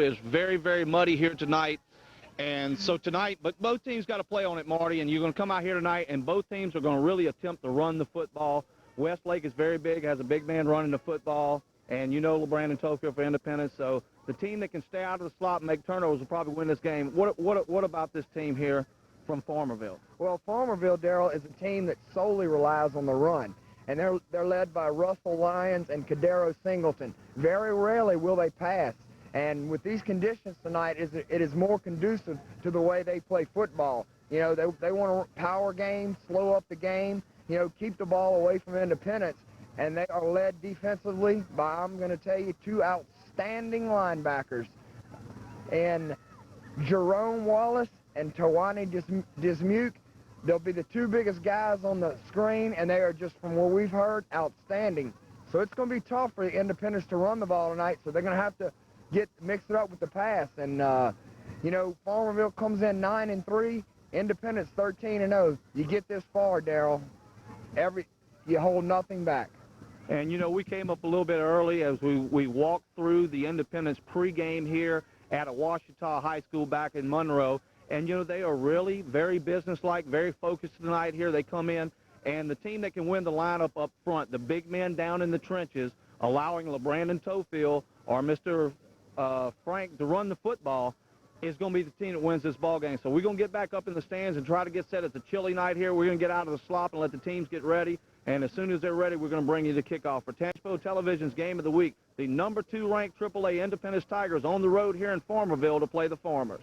is very, very muddy here tonight. And so tonight, but both teams got to play on it, Marty, and you're going to come out here tonight, and both teams are going to really attempt to run the football. Westlake is very big, has a big man running the football, and you know LeBrand and Tofield for Independence, so the team that can stay out of the slot and make turnovers will probably win this game. What about this team here from Farmerville? Well, Farmerville, Darrell, is a team that solely relies on the run, and they're led by Russell Lyons and Cadero Singleton. Very rarely will they pass. And with these conditions tonight, it is more conducive to the way they play football. You know, they want a power game, slow up the game, you know, keep the ball away from Independence. And they are led defensively by, I'm going to tell you, two outstanding linebackers. And Jerome Wallace and Tawani Dismuke, they'll be the two biggest guys on the screen, and they are just, from what we've heard, outstanding. So it's going to be tough for the Independence to run the ball tonight, so they're going to have to mix it up with the pass. And, you know, Farmerville comes in 9-3, Independence 13-0. You get this far, Darrell, you hold nothing back. And, you know, we came up a little bit early as we walked through the Independence pregame here at a Ouachita High School back in Monroe. And, you know, they are really very businesslike, very focused tonight here. They come in, and the team that can win the lineup up front, the big men down in the trenches, allowing LeBrandon Tofield or Mr. Frank to run the football, is going to be the team that wins this ball game. So we're going to get back up in the stands and try to get set. It's a chilly night here. We're going to get out of the slop and let the teams get ready. And as soon as they're ready, we're going to bring you the kickoff for Tangipahoa Television's Game of the Week. The number 2 ranked AAA Independence Tigers on the road here in Farmerville to play the Farmers.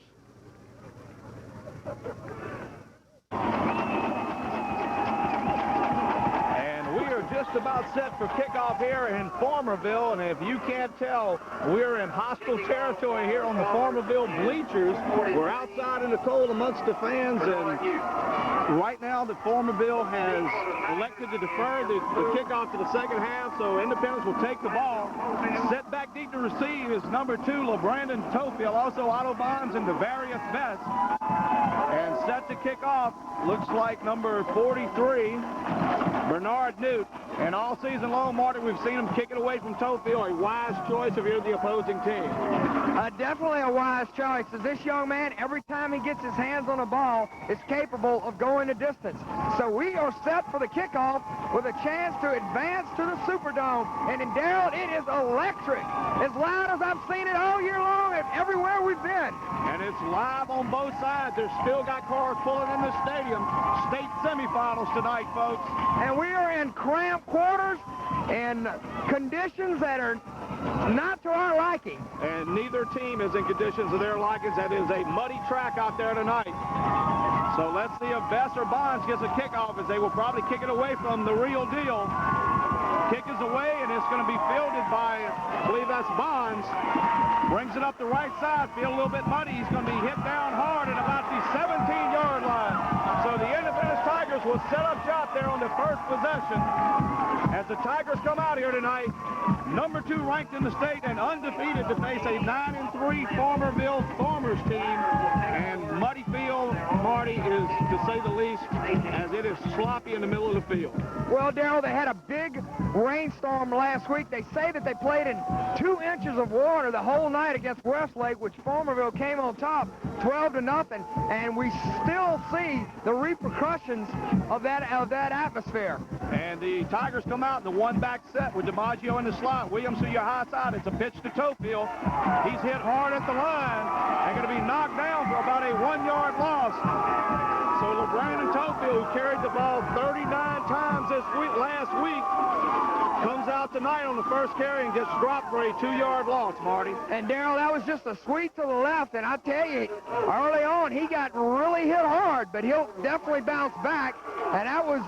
Just about set for kickoff here in Farmerville, and if you can't tell, we're in hostile territory here on the Farmerville bleachers. We're outside in the cold amongst the fans, and right now the Farmerville has elected to defer the kickoff to the second half, so Independence will take the ball. Set back deep to receive is number 2, LeBrandon Tofield, also Otto Bonds and Devarius Best. And set to kick off looks like number 43, Bernard Newt. And all season long, Marty, we've seen him kick it away from Tofield. A wise choice if you're the opposing team. Definitely a wise choice. As this young man, every time he gets his hands on a ball, is capable of going a distance. So we are set for the kickoff with a chance to advance to the Superdome. And in Darrell, it is electric. As loud as I've seen it all year long and everywhere we've been. And it's live on both sides. There's still got cars pulling in the stadium. State semifinals tonight, folks. And we are in cramped quarters and conditions that are not to our liking. And neither team is in conditions of their likings. That is a muddy track out there tonight. So let's see if Bess or Bonds gets a kickoff, as they will probably kick it away from the real deal. Kick is away, and it's going to be fielded by, I believe that's Bonds. Brings it up the right side, feel a little bit muddy. He's going to be hit down hard at about the 17-yard line. So the Independence Tigers will set up shop there on the first possession. As the Tigers come out here tonight, number 2 ranked in the state and undefeated to face a 9-3 Farmerville Farmers team. And muddy field, Marty, is to say the least, as it is sloppy in the middle of the field. Well, Darrell, they had a big rainstorm last week. They say that they played in 2 inches of water the whole night against Westlake, which Farmerville came on top 12-0, and we still see the repercussions of that atmosphere. And the Tigers come out in the one-back set with DiMaggio in the slot. Williams to your high side. It's a pitch to Tofield. He's hit hard at the line and going to be knocked down for about a 1-yard loss. So LeBrandon Tofield, who carried the ball 39 times last week, comes out tonight on the first carry and gets dropped for a 2-yard loss, Marty. And, Darrell, that was just a sweep to the left, and I tell you, early on, he got really hit hard, but he'll definitely bounce back. And that was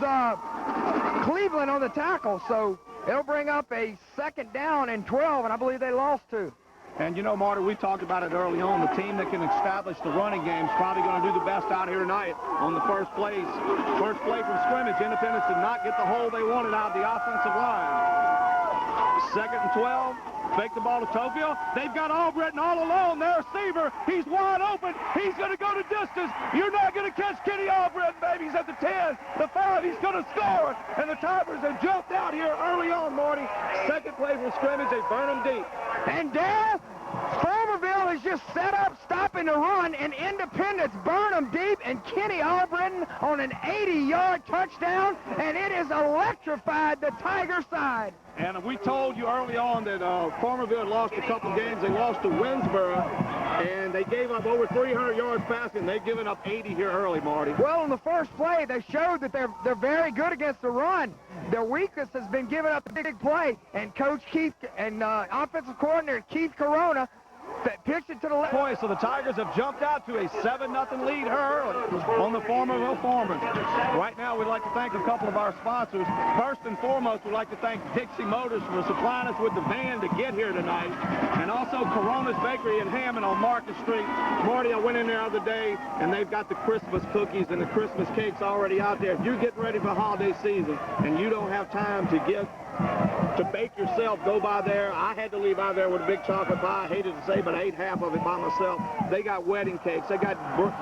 Cleveland on the tackle, so it'll bring up a 2nd down and 12, and I believe they lost 2. And, you know, Marty, we talked about it early on. The team that can establish the running game is probably going to do the best out here tonight on the first play from scrimmage. Independence did not get the hole they wanted out of the offensive line. 2nd and 12. Fake the ball to Tofield. They've got Albritton all alone. Their receiver. He's wide open. He's going to go to distance. You're not going to catch Kenny Albritton, baby. He's at the 10, the 5. He's going to score. And the Tigers have jumped out here early on, Marty. 2nd play from scrimmage. They burn them deep. And Dad, Farmerville is just set up stopping the run, and Independence burn them deep, and Kenny Albritton on an 80-yard touchdown, and it has electrified the Tiger side. And we told you early on that Farmerville had lost a couple games. They lost to Winsboro, and they gave up over 300 yards passing. They've given up 80 here early, Marty. Well, in the first play, they showed that they're very good against the run. Their weakness has been giving up the big play, and Coach Keith and offensive coordinator Keith Corona that pitched it to the left. Point, so the Tigers have jumped out to a 7-0 lead early on the Farmerville Farmers. Right now, we'd like to thank a couple of our sponsors. First and foremost, we'd like to thank Dixie Motors for supplying us with the van to get here tonight, and also Corona's Bakery in Hammond on Market Street. Marty, I went in there the other day, and they've got the Christmas cookies and the Christmas cakes already out there. If you're getting ready for holiday season and you don't have time to bake yourself, go by there. I had to leave out there with a big chocolate pie. I hated to say, but I ate half of it by myself. They got wedding cakes. They got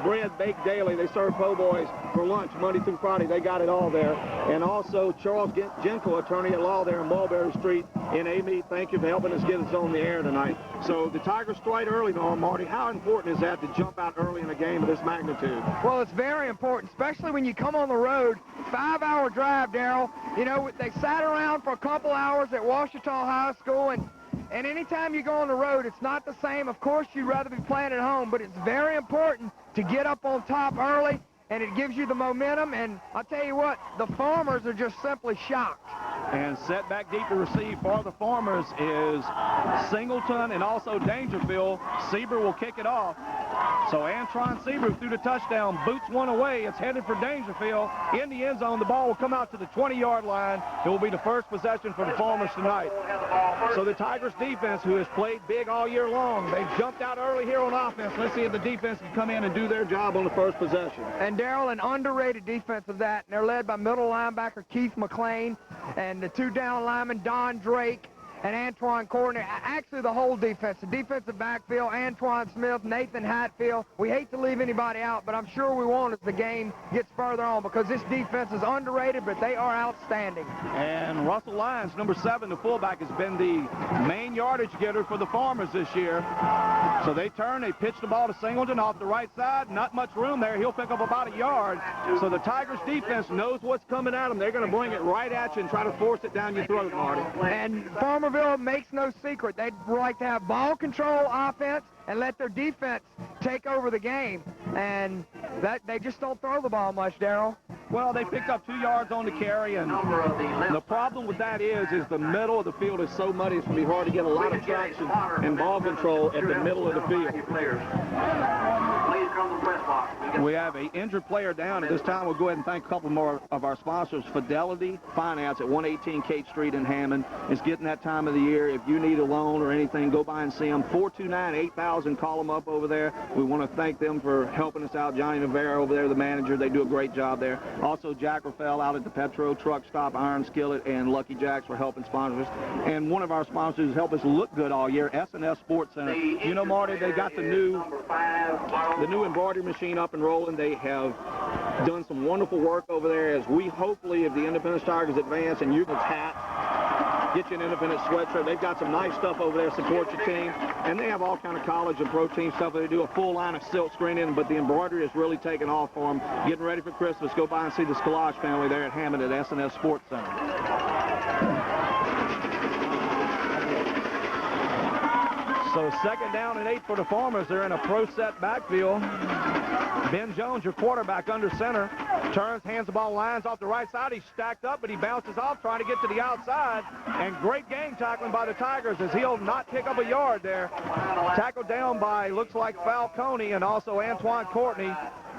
bread baked daily. They serve po' boys for lunch Monday through Friday. They got it all there. And also Charles Gentle, attorney at law there in Mulberry Street in Amy. Thank you for helping us get us on the air tonight. So the Tigers strike early now, Marty. How important is that to jump out early in a game of this magnitude? Well, it's very important, especially when you come on the road. 5-hour drive, Darrell. You know, they sat around for a couple hours at Washita High School, and anytime you go on the road, it's not the same. Of course, you'd rather be playing at home, but it's very important to get up on top early, and it gives you the momentum. And I'll tell you what, the Farmers are just simply shocked. And set back deep to receive for the Farmers is Singleton and also Dangerfield. Sieber will kick it off. So Antron Sieber threw the touchdown, boots one away. It's headed for Dangerfield in the end zone. The ball will come out to the 20-yard line. It will be the first possession for the Farmers tonight. So the Tigers defense, who has played big all year long, they've jumped out early here on offense. Let's see if the defense can come in and do their job on the first possession. And Darrell, an underrated defense of that. And they're led by middle linebacker Keith McLean and the two down linemen Don Drake and Antoine Courtney. Actually, the whole defense, the defensive backfield, Antoine Smith, Nathan Hatfield. We hate to leave anybody out, but I'm sure we won't as the game gets further on, because this defense is underrated, but they are outstanding. And Russell Lyons, number 7, the fullback, has been the main yardage getter for the Farmers this year. So they turn, they pitch the ball to Singleton off the right side. Not much room there. He'll pick up about a yard. So the Tigers defense knows what's coming at them. They're going to bring it right at you and try to force it down your throat, Marty. And Farmerville makes no secret. They'd like to have ball control offense and let their defense take over the game. And that they just don't throw the ball much, Darrell. Well, they picked up 2 yards on the carry, and the problem with that is the middle of the field is so muddy, it's going to be hard to get a lot of traction and ball control at the middle of the field. We have an injured player down. At this time, we'll go ahead and thank a couple more of our sponsors. Fidelity Finance at 118 Kate Street in Hammond is getting that time of the year. If you need a loan or anything, go by and see them. 429-8000, call them up over there. We want to thank them for helping us out. Johnny Navarro over there, the manager, they do a great job there. Also, Jack Rafael out at the Petro Truck Stop, Iron Skillet, and Lucky Jacks for helping sponsor us. And one of our sponsors help us look good all year, S&S Sports Center. You know, Marty, they got the new embroidery machine up and rolling. They have done some wonderful work over there as we hopefully, if the Independence Tigers advance and you can get you an Independence sweatshirt. They've got some nice stuff over there, support your team. And they have all kind of college and pro team stuff. They do a full line of silk screening, but the embroidery is really taking off for them. Getting ready for Christmas. Go by and see the Scalage family there at Hammond at S&S Sports Center. So 2nd down and 8 for the Farmers. They're in a pro set backfield. Ben Jones, your quarterback, under center. Turns, hands the ball, lines off the right side. He's stacked up, but he bounces off, trying to get to the outside. And great game tackling by the Tigers as he'll not pick up a yard there. Tackled down by, looks like, Falcone and also Antoine Courtney.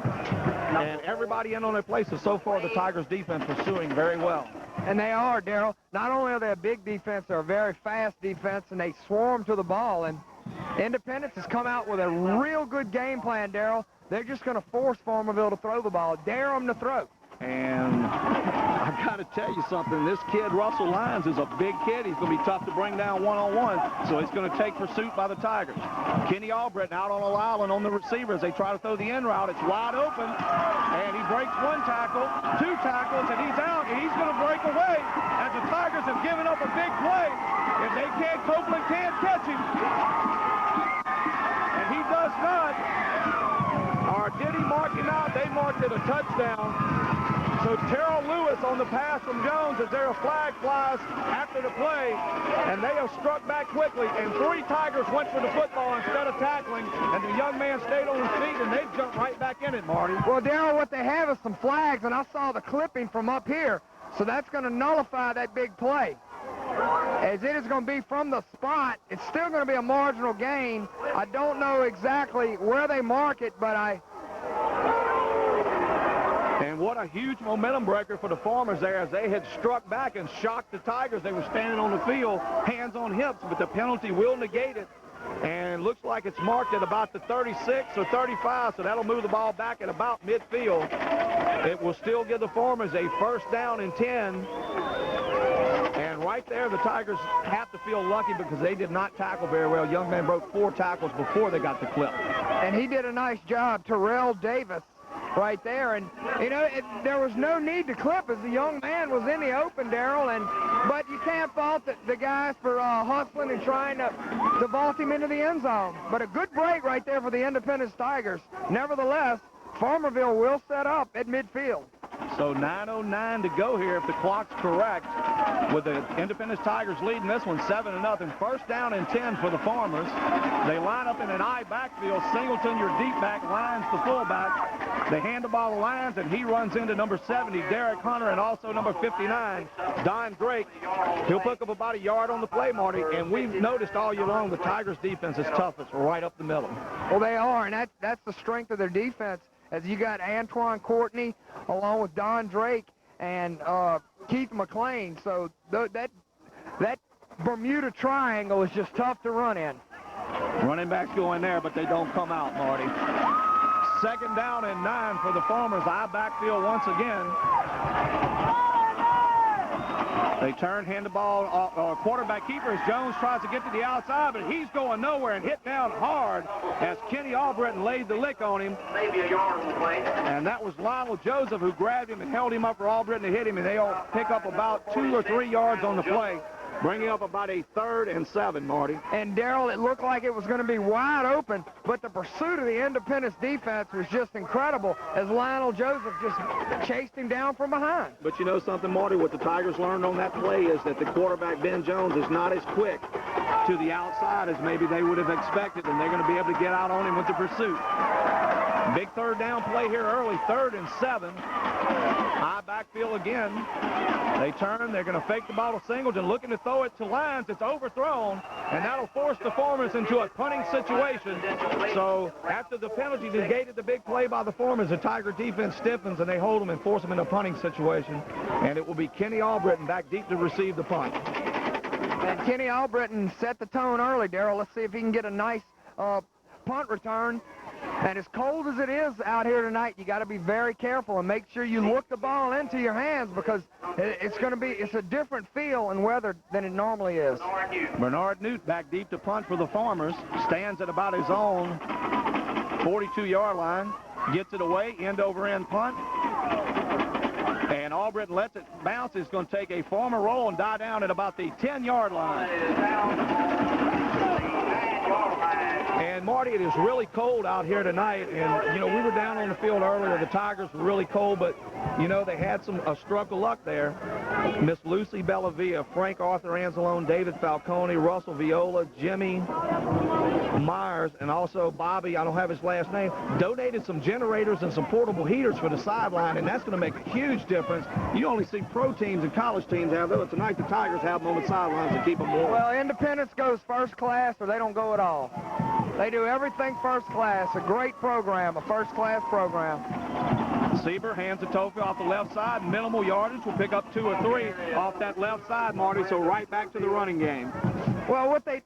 And everybody in on their places. So far, the Tigers defense pursuing very well. And they are, Darrell. Not only are they a big defense, they're a very fast defense, and they swarm to the ball. And Independence has come out with a real good game plan, Darrell. They're just going to force Farmerville to throw the ball, dare them to throw. And I've got to tell you something. This kid, Russell Lyons, is a big kid. He's going to be tough to bring down one-on-one, so he's going to take pursuit by the Tigers. Kenny Albritton out on a island on the receiver as they try to throw the in route. It's wide open, and he breaks 1 tackle, 2 tackles, and he's out, and he's going to break away as the Tigers have given up a big play. If they can't, Copeland can't catch him. And he marked it a touchdown. So Terrell Lewis on the pass from Jones, as there a flag flies after the play, and they have struck back quickly, and 3 Tigers went for the football instead of tackling, and the young man stayed on his feet, and they jumped right back in it, Marty. Well, Darrell, what they have is some flags, and I saw the clipping from up here, so that's going to nullify that big play. As it is going to be from the spot, it's still going to be a marginal gain. I don't know exactly where they mark it, but And what a huge momentum breaker for the Farmers there, as they had struck back and shocked the Tigers. They were standing on the field, hands on hips, but the penalty will negate it. And looks like it's marked at about the 36 or 35, so that'll move the ball back at about midfield. It will still give the Farmers a first down and 10. And right there, the Tigers have to feel lucky because they did not tackle very well. Young man broke 4 tackles before they got the clip. And he did a nice job, Terrell Davis, right there. And, you know, there was no need to clip as the young man was in the open, Darrell. But you can't fault the guys for hustling and trying to vault him into the end zone. But a good break right there for the Independence Tigers. Nevertheless, Farmerville will set up at midfield. So 9:09 to go here if the clock's correct, with the Independence Tigers leading this one 7-0. First down and 10 for the Farmers. They line up in an I backfield. Singleton, your deep back, lines the fullback. They hand the ball to Lyons, and he runs into number 70, Derek Hunter, and also number 59, Don Drake. He'll pick up about a yard on the play, Marty, and we've noticed all year long the Tigers' defense is tough. It's right up the middle. Well, they are, and that's the strength of their defense, as you got Antoine Courtney along with Don Drake and Keith McLean. So that Bermuda Triangle is just tough to run in. Running backs go in there, but they don't come out, Marty. Second down and 9 for the Farmers. I backfield once again. They turn, hand the ball, quarterback keeper as Jones tries to get to the outside, but he's going nowhere and hit down hard as Kenny Albritton laid the lick on him. Maybe a yard on the play. And that was Lionel Joseph who grabbed him and held him up for Albritton to hit him, and they'll pick up about 2 or 3 yards on the play, bringing up about a 3rd and 7, Marty. And, Darrell, it looked like it was going to be wide open, but the pursuit of the Independence defense was just incredible as Lionel Joseph just chased him down from behind. But you know something, Marty, what the Tigers learned on that play is that the quarterback, Ben Jones, is not as quick to the outside as maybe they would have expected, and they're going to be able to get out on him with the pursuit. Big 3rd down play here early, 3rd and 7. High backfield again. They turn. They're going to fake the ball to Singleton, looking to throw it to Lyons. It's overthrown, and that'll force the Farmers into a punting situation. So after the penalty negated the big play by the Farmers, the Tiger defense stiffens, and they hold them and force them in a punting situation. And it will be Kenny Albritton back deep to receive the punt. And Kenny Albritton set the tone early, Darrell. Let's see if he can get a nice punt return. And as cold as it is out here tonight, you got to be very careful and make sure you look the ball into your hands, because it's a different feel and weather than it normally is. Bernard Newt back deep to punt for the Farmers. Stands at about his own 42-yard line. Gets it away, end-over-end punt. And Albritton lets it bounce. It's going to take a Farmer roll and die down at about the 10-yard line. And, Marty, it is really cold out here tonight. And, you know, we were down on the field earlier. The Tigers were really cold, but, you know, they had a stroke of luck there. Miss Lucy Bellavia, Frank Arthur Anzalone, David Falcone, Russell Viola, Jimmy Myers, and also Bobby, I don't have his last name, donated some generators and some portable heaters for the sideline, and that's going to make a huge difference. You only see pro teams and college teams have those. Tonight, the Tigers have them on the sidelines to keep them warm. Well, Independence goes first class, or they don't go at all. They do everything first class. A great program, a first-class program. Sieber hands it to Tofield off the left side. Minimal yardage. Will pick up 2 or 3 off that left side, Marty, so right back to the running game. Well, what they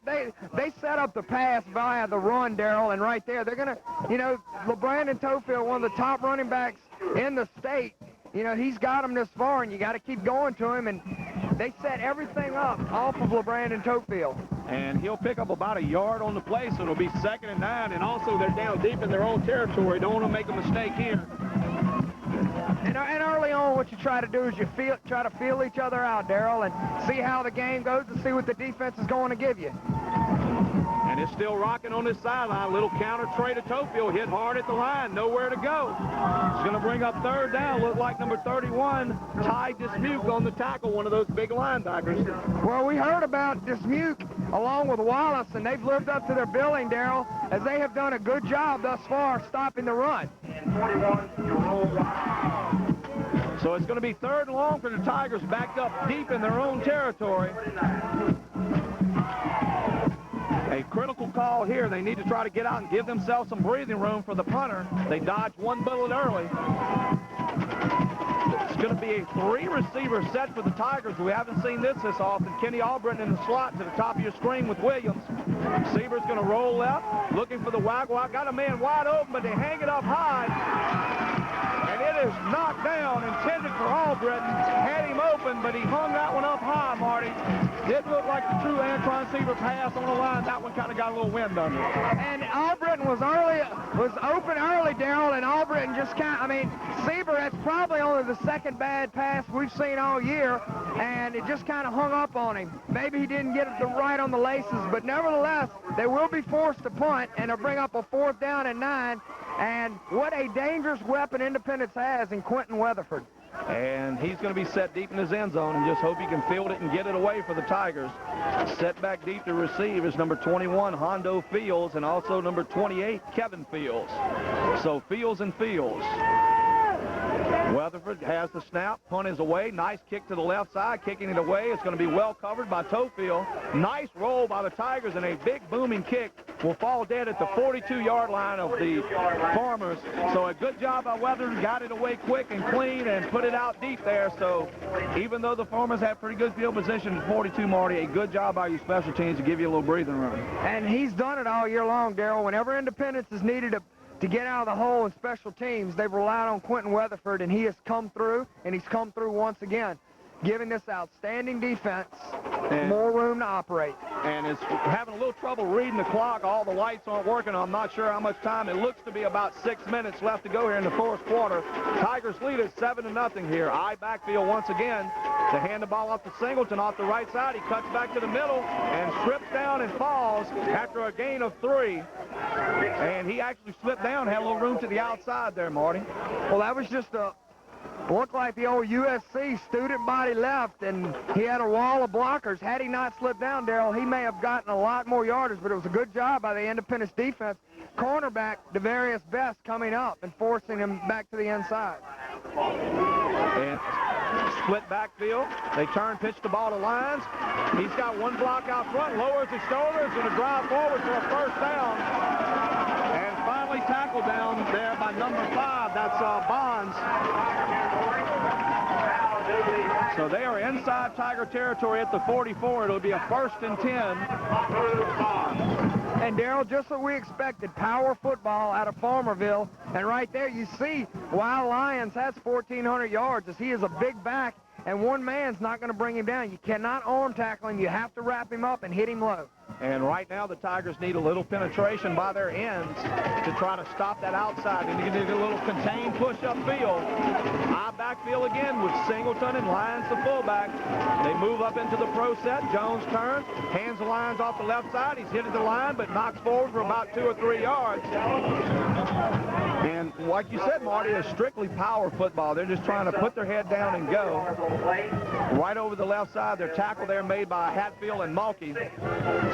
set up the pass via the run, Darrell, and right there, they're going to, you know, LeBrandon Tofield, one of the top running backs in the state, you know, he's got him this far, and you got to keep going to him, and they set everything up off of LeBrandon Tofield. And he'll pick up about a yard on the play, so it'll be 2nd and 9, and also they're down deep in their own territory. Don't want to make a mistake here. And early on, what you try to do is try to feel each other out, Darrell, and see how the game goes and see what the defense is going to give you. And And it's still rocking on this sideline. Little counter tray to Tofield. Hit hard at the line. Nowhere to go. It's going to bring up third down. Look like number 31, Ty Dismuke on the tackle, one of those big linebackers. Well, we heard about Dismuke along with Wallace, and they've lived up to their billing, Darrell, as they have done a good job thus far stopping the run. So it's going to be third and long for the Tigers, backed up deep in their own territory. A critical call here. They need to try to get out and give themselves some breathing room for the punter. They dodged one bullet early. It's going to be a three-receiver set for the Tigers. We haven't seen this often. Kenny Albritton in the slot to the top of your screen with Williams. Receiver's going to roll left, looking for the waggle. Got a man wide open, but they hang it up high. And it is knocked down, intended for Albritton. Had him open, but he hung that one up high, Marty. Didn't look like the true Antoine Siebert pass on the line. That one kind of got a little wind under it. And Albritton was open early, Darrell, and Albritton just Siebert, that's probably only the second bad pass we've seen all year, and it just kind of hung up on him. Maybe he didn't get it right on the laces, but nevertheless, they will be forced to punt, and they'll bring up a 4th down and 9. And what a dangerous weapon Independence has in Quentin Weatherford. And he's going to be set deep in his end zone, and just hope he can field it and get it away for the Tigers. Set back deep to receive is number 21, Hondo Fields, and also number 28, Kevin Fields. So Fields and Fields. Weatherford has the snap. Punt is away. Nice kick to the left side. Kicking it away. It's going to be well covered by Tofield. Nice roll by the Tigers, and a big booming kick will fall dead at the 42-yard line of the Farmers. So a good job by Weatherford. Got it away quick and clean and put it out deep there. So even though the Farmers have pretty good field position at 42, Marty, a good job by your special teams to give you a little breathing room. And he's done it all year long, Darrell. Whenever Independence is needed to get out of the hole in special teams, they've relied on Quentin Weatherford, and he has come through, and he's come through once again, giving this outstanding defense more room to operate. And it's having a little trouble reading the clock. All the lights aren't working. I'm not sure how much time. It looks to be about 6 minutes left to go here in the fourth quarter. Tigers lead at 7-0 here. I backfield once again to hand the ball off to Singleton off the right side. He cuts back to the middle and slips down and falls after a gain of 3. And he actually slipped down, had a little room to the outside there, Marty. Well, that was just looked like the old USC student body left, and he had a wall of blockers. Had he not slipped down, Darrell, he may have gotten a lot more yardage, but it was a good job by the Independence defense. Cornerback Devarius Best coming up and forcing him back to the inside. And split backfield. They turn, pitch the ball to Lyons. He's got one block out front, lowers his shoulders, going to drive forward for a first down. And finally tackled down there by number 5. That's Bonds. So they are inside Tiger territory at the 44. It'll be a 1st and 10. And Darrell, just what we expected, power football out of Farmerville. And right there you see Wild Lyons has 1,400 yards as he is a big back, and one man's not going to bring him down. You cannot arm tackle him. You have to wrap him up and hit him low. And right now the Tigers need a little penetration by their ends to try to stop that outside. And you need a little contained push-up field. High backfield again with Singleton and Lyons the fullback. They move up into the pro set. Jones turns, hands the Lyons off the left side. He's hit the line but knocks forward for about 2 or 3 yards. And like you said, Marty, it's strictly power football. They're just trying to put their head down and go. Right over the left side, their tackle there made by Hatfield and Mulkey.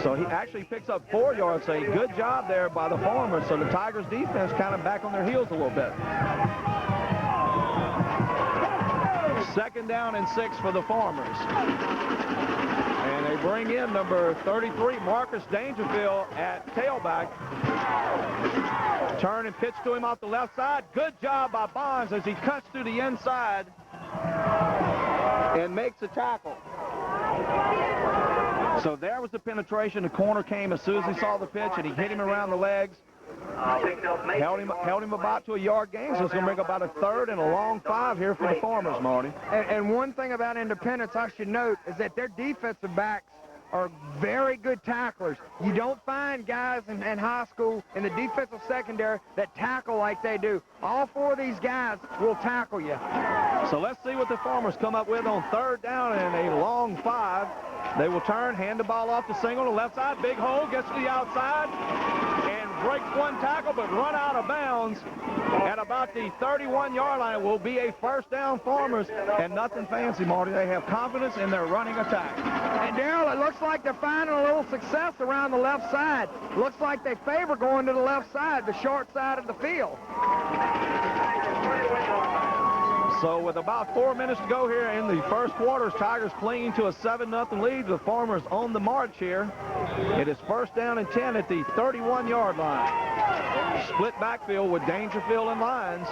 So he actually picks up 4 yards. So a good job there by the Farmers. So the Tigers defense kind of back on their heels a little bit. 2nd down and 6 for the Farmers. And they bring in number 33, Marcus Dangerfield at tailback. Turn and pitch to him off the left side. Good job by Bonds as he cuts through the inside and makes a tackle. So there was the penetration. The corner came as soon as he saw the pitch, and he hit him around the legs. Held him about to a yard gain, so it's going to make about a 3rd and a long 5 here for the Farmers, Marty. And one thing about Independence I should note is that their defensive backs are very good tacklers. You don't find guys in high school in the defensive secondary that tackle like they do. All 4 of these guys will tackle you. So let's see what the Farmers come up with on 3rd down and a long 5. They will turn, hand the ball off to Single to left side. Big hole, gets to the outside, and breaks one tackle, but run out of bounds at about the 31-yard line. It will be a first down Farmers, and nothing fancy, Marty. They have confidence in their running attack. And, Darrell, it looks like they're finding a little success around the left side. Looks like they favor going to the left side, the short side of the field. So with about 4 minutes to go here in the first quarter, Tigers clinging to a 7-0 lead. The Farmers on the march here. It is first down and 10 at the 31-yard line. Split backfield with Dangerfield and Lyons.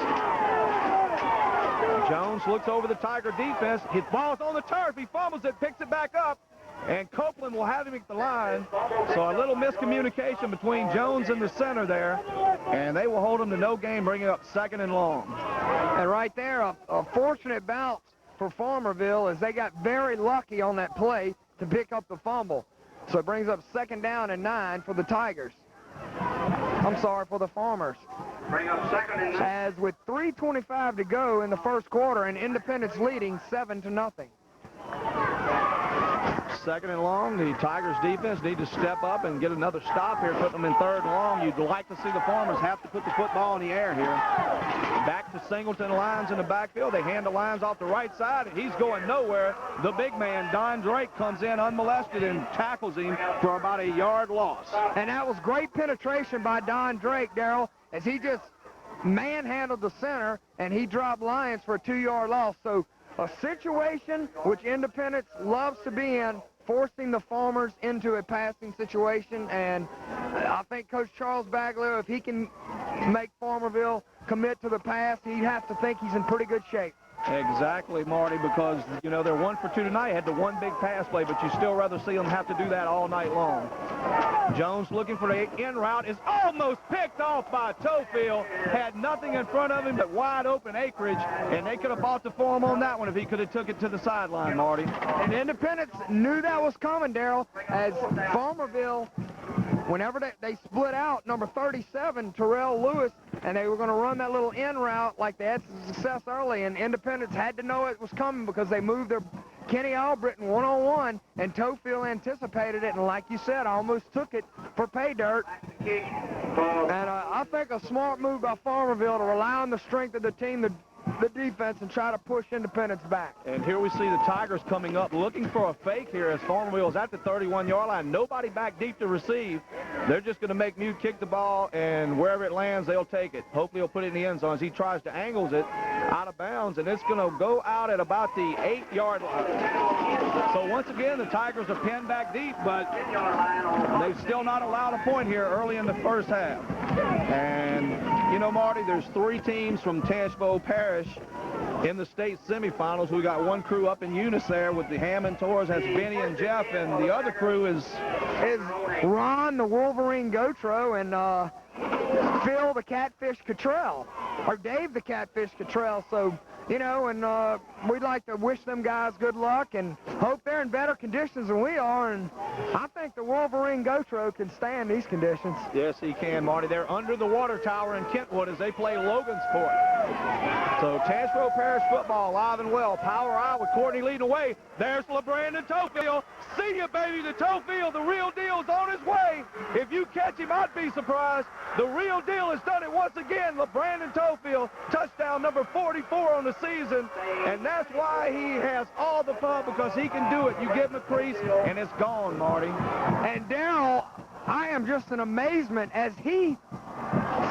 Jones looks over the Tiger defense. His ball's on the turf. He fumbles it, picks it back up, and Copeland will have him at the line. So a little miscommunication between Jones and the center there, and they will hold him to no gain, bringing up 2nd and long. And right there, a fortunate bounce for Farmerville as they got very lucky on that play to pick up the fumble. So it brings up 2nd down and 9 for the Tigers. I'm sorry, for the Farmers. Bring up 2nd and 9. As with 3:25 to go in the first quarter, and Independence leading 7-0. 2nd and long. The Tigers defense need to step up and get another stop here, put them in 3rd and long. You'd like to see the Farmers have to put the football in the air here. Back to Singleton. Lyons in the backfield. They hand the Lyons off the right side, and he's going nowhere. The big man, Don Drake, comes in unmolested and tackles him for about a yard loss. And that was great penetration by Don Drake, Darrell, as he just manhandled the center, and he dropped Lyons for a 2-yard loss. So a situation which Independence loves to be in, forcing the Farmers into a passing situation. And I think Coach Charles Baglio, if he can make Farmerville commit to the pass, he'd have to think he's in pretty good shape. Exactly, Marty, because, you know, they're 1 for 2 tonight. Had the one big pass play, but you still rather see them have to do that all night long. Jones looking for the in route, is almost picked off by Tofield. Had nothing in front of him but wide open acreage, and they could have bought the form on that one if he could have took it to the sideline, Marty. And Independence knew that was coming, Darrell, as Farmerville, whenever they split out, number 37, Terrell Lewis, and they were going to run that little in route like they had some success early, and Independence had to know it was coming because they moved their Kenny Albritton one-on-one, and Tofield anticipated it, and like you said, almost took it for pay dirt. And I think a smart move by Farmerville to rely on the strength of the team, the defense, and try to push Independence back. And here we see the Tigers coming up looking for a fake here as Farmerville is at the 31-yard line. Nobody back deep to receive. They're just going to make Mew kick the ball, and wherever it lands, they'll take it. Hopefully he'll put it in the end zone as he tries to angles it out of bounds, and it's going to go out at about the 8-yard line. So once again, the Tigers are pinned back deep, but they've still not allowed a point here early in the first half. And, you know, Marty, there's 3 teams from Tashbo Parish in the state semifinals. We got one crew up in Eunice there with the Hammond Tours. That's Benny and Jeff, and the other crew is Ron, the Wolverine Gotro, and Phil, the Catfish Cottrell, or Dave, the Catfish Cottrell. So, you know, and we'd like to wish them guys good luck and hope they're in better conditions than we are. And I think the Wolverine Gotro can stand these conditions. Yes, he can, Marty. They're under the water tower in Kentwood as they play Logansport. So Tashbo Parish football alive and well. Power I with Courtney leading away. There's LeBrandon Tofield. See you, baby. The Tofield, the real deal's on his way. If you catch him, I'd be surprised. The real deal has done it once again. LeBrandon Tofield, touchdown number 44 on the season. And that's why he has all the fun, because he can do it. You give him a crease, and it's gone, Marty. And Darrell, I am just in amazement as he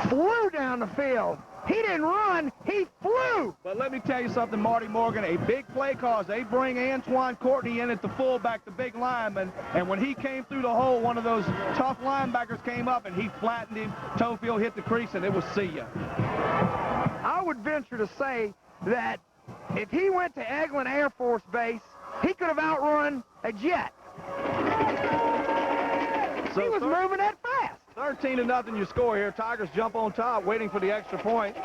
flew down the field. He didn't run, he flew. But let me tell you something, Marty Morgan, a big play cause. They bring Antoine Courtney in at the fullback, the big lineman, and when he came through the hole, one of those tough linebackers came up, and he flattened him. Tofield hit the crease, and it was see ya. I would venture to say that if he went to Eglin Air Force Base, he could have outrun a jet. So he was moving that fast. 13-0 your score here. Tigers jump on top, waiting for the extra point.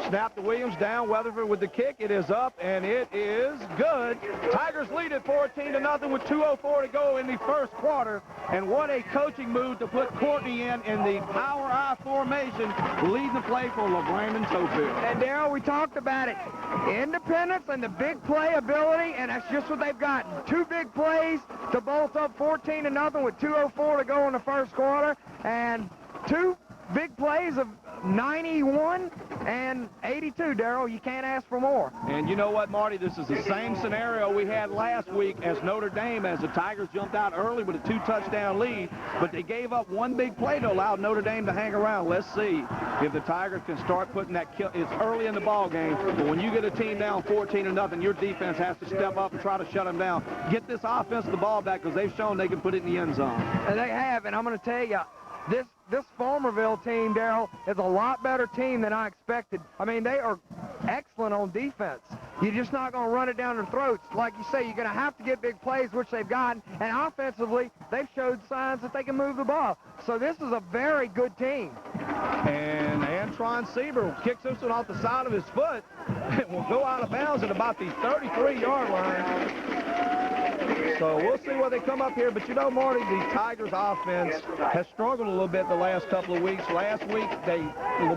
Snap to Williams, down Weatherford with the kick. It is up, and it is good. Tigers lead at 14-0 with 2:04 to go in the first quarter. And what a coaching move to put Courtney in the power I formation, leading the play for LeBrandon Tofield. And Darrell, we talked about it. Independence and the big play ability, and that's just what they've gotten. 2 big plays to bolt up 14-0 with 2:04 to go in the first quarter, and 2 big plays of 91 and 82, Darrell. You can't ask for more. And you know what, Marty? This is the same scenario we had last week as Notre Dame, as the Tigers jumped out early with a 2-touchdown lead, but they gave up one big play to allow Notre Dame to hang around. Let's see if the Tigers can start putting that kill. It's early in the ball game, but when you get a team down 14-0, your defense has to step up and try to shut them down. Get this offense the ball back, because they've shown they can put it in the end zone. And they have, and I'm going to tell you, this Farmerville team, Darrell, is a lot better team than I expected. I mean, they are excellent on defense. You're just not going to run it down their throats. Like you say, you're going to have to get big plays, which they've gotten. And offensively, they've showed signs that they can move the ball. So this is a very good team. And Antron Sieber kicks this one off the side of his foot and will go out of bounds at about the 33-yard line. So we'll see where they come up here. But you know, Marty, the Tigers offense has struggled a little bit the last couple of weeks. Last week,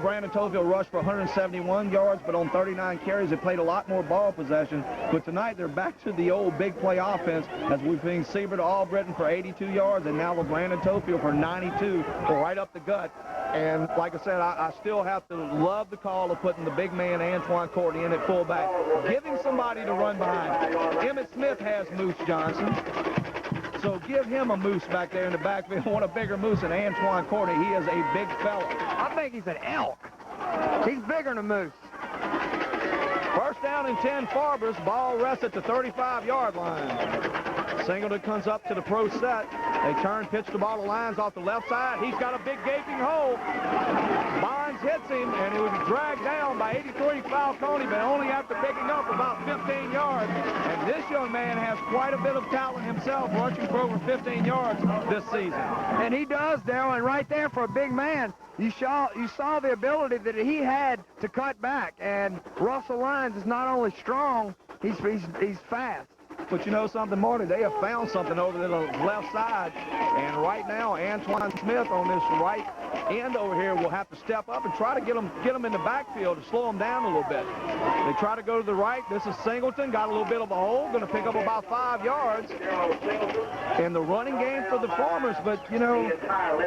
Brandon Tofield rushed for 171 yards, but on 39 carries, they played a lot more ball possession. But tonight, they're back to the old big play offense, as we've seen Sieber to Albritton for 82 yards, and now Brandon Tofield for 92, right up the gut. And like I said, I still have to love the call of putting the big man, Antoine Courtney, in at fullback. Give him somebody to run behind. Emmett Smith has Moose Johnson. So give him a moose back there in the backfield. Want a bigger moose than Antoine Courtney. He is a big fella. I think he's an elk. He's bigger than a moose. First down and 10 Farbers. Ball rests at the 35-yard line. Singleton comes up to the pro set. They turn, pitch the ball to Lyons off the left side. He's got a big gaping hole. Bonds hits him, and he was dragged down by 83 Falcone, but only after picking up about 15 yards. And this young man has quite a bit of talent himself, rushing for over 15 yards this season. And he does, Darrell, and right there for a big man, you saw the ability that he had to cut back. And Russell Lyons is not only strong, he's fast. But you know something, Marty? They have found something over to the left side. And right now, Antoine Smith on this right end over here will have to step up and try to get him in the backfield to slow him down a little bit. They try to go to the right. This is Singleton. Got a little bit of a hole. Going to pick up about 5 yards in the running game for the Farmers. But, you know,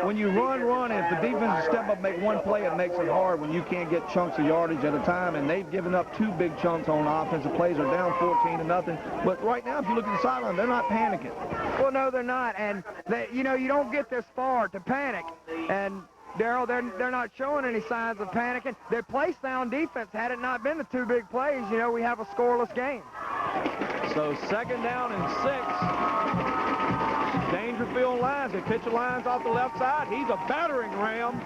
when you run, if the defense step up, make one play, it makes it hard when you can't get chunks of yardage at a time. And they've given up 2 big chunks on offensive plays. They're down 14-0. But right now, if you look at the sideline, they're not panicking. Well, no, they're not. And, you know, you don't get this far to panic. And, Darrell, they're not showing any signs of panicking. They play sound defense. Had it not been the 2 big plays, you know, we have a scoreless game. So second down and 6. Dangerfield Lyons. They pitch the Lyons off the left side. He's a battering ram,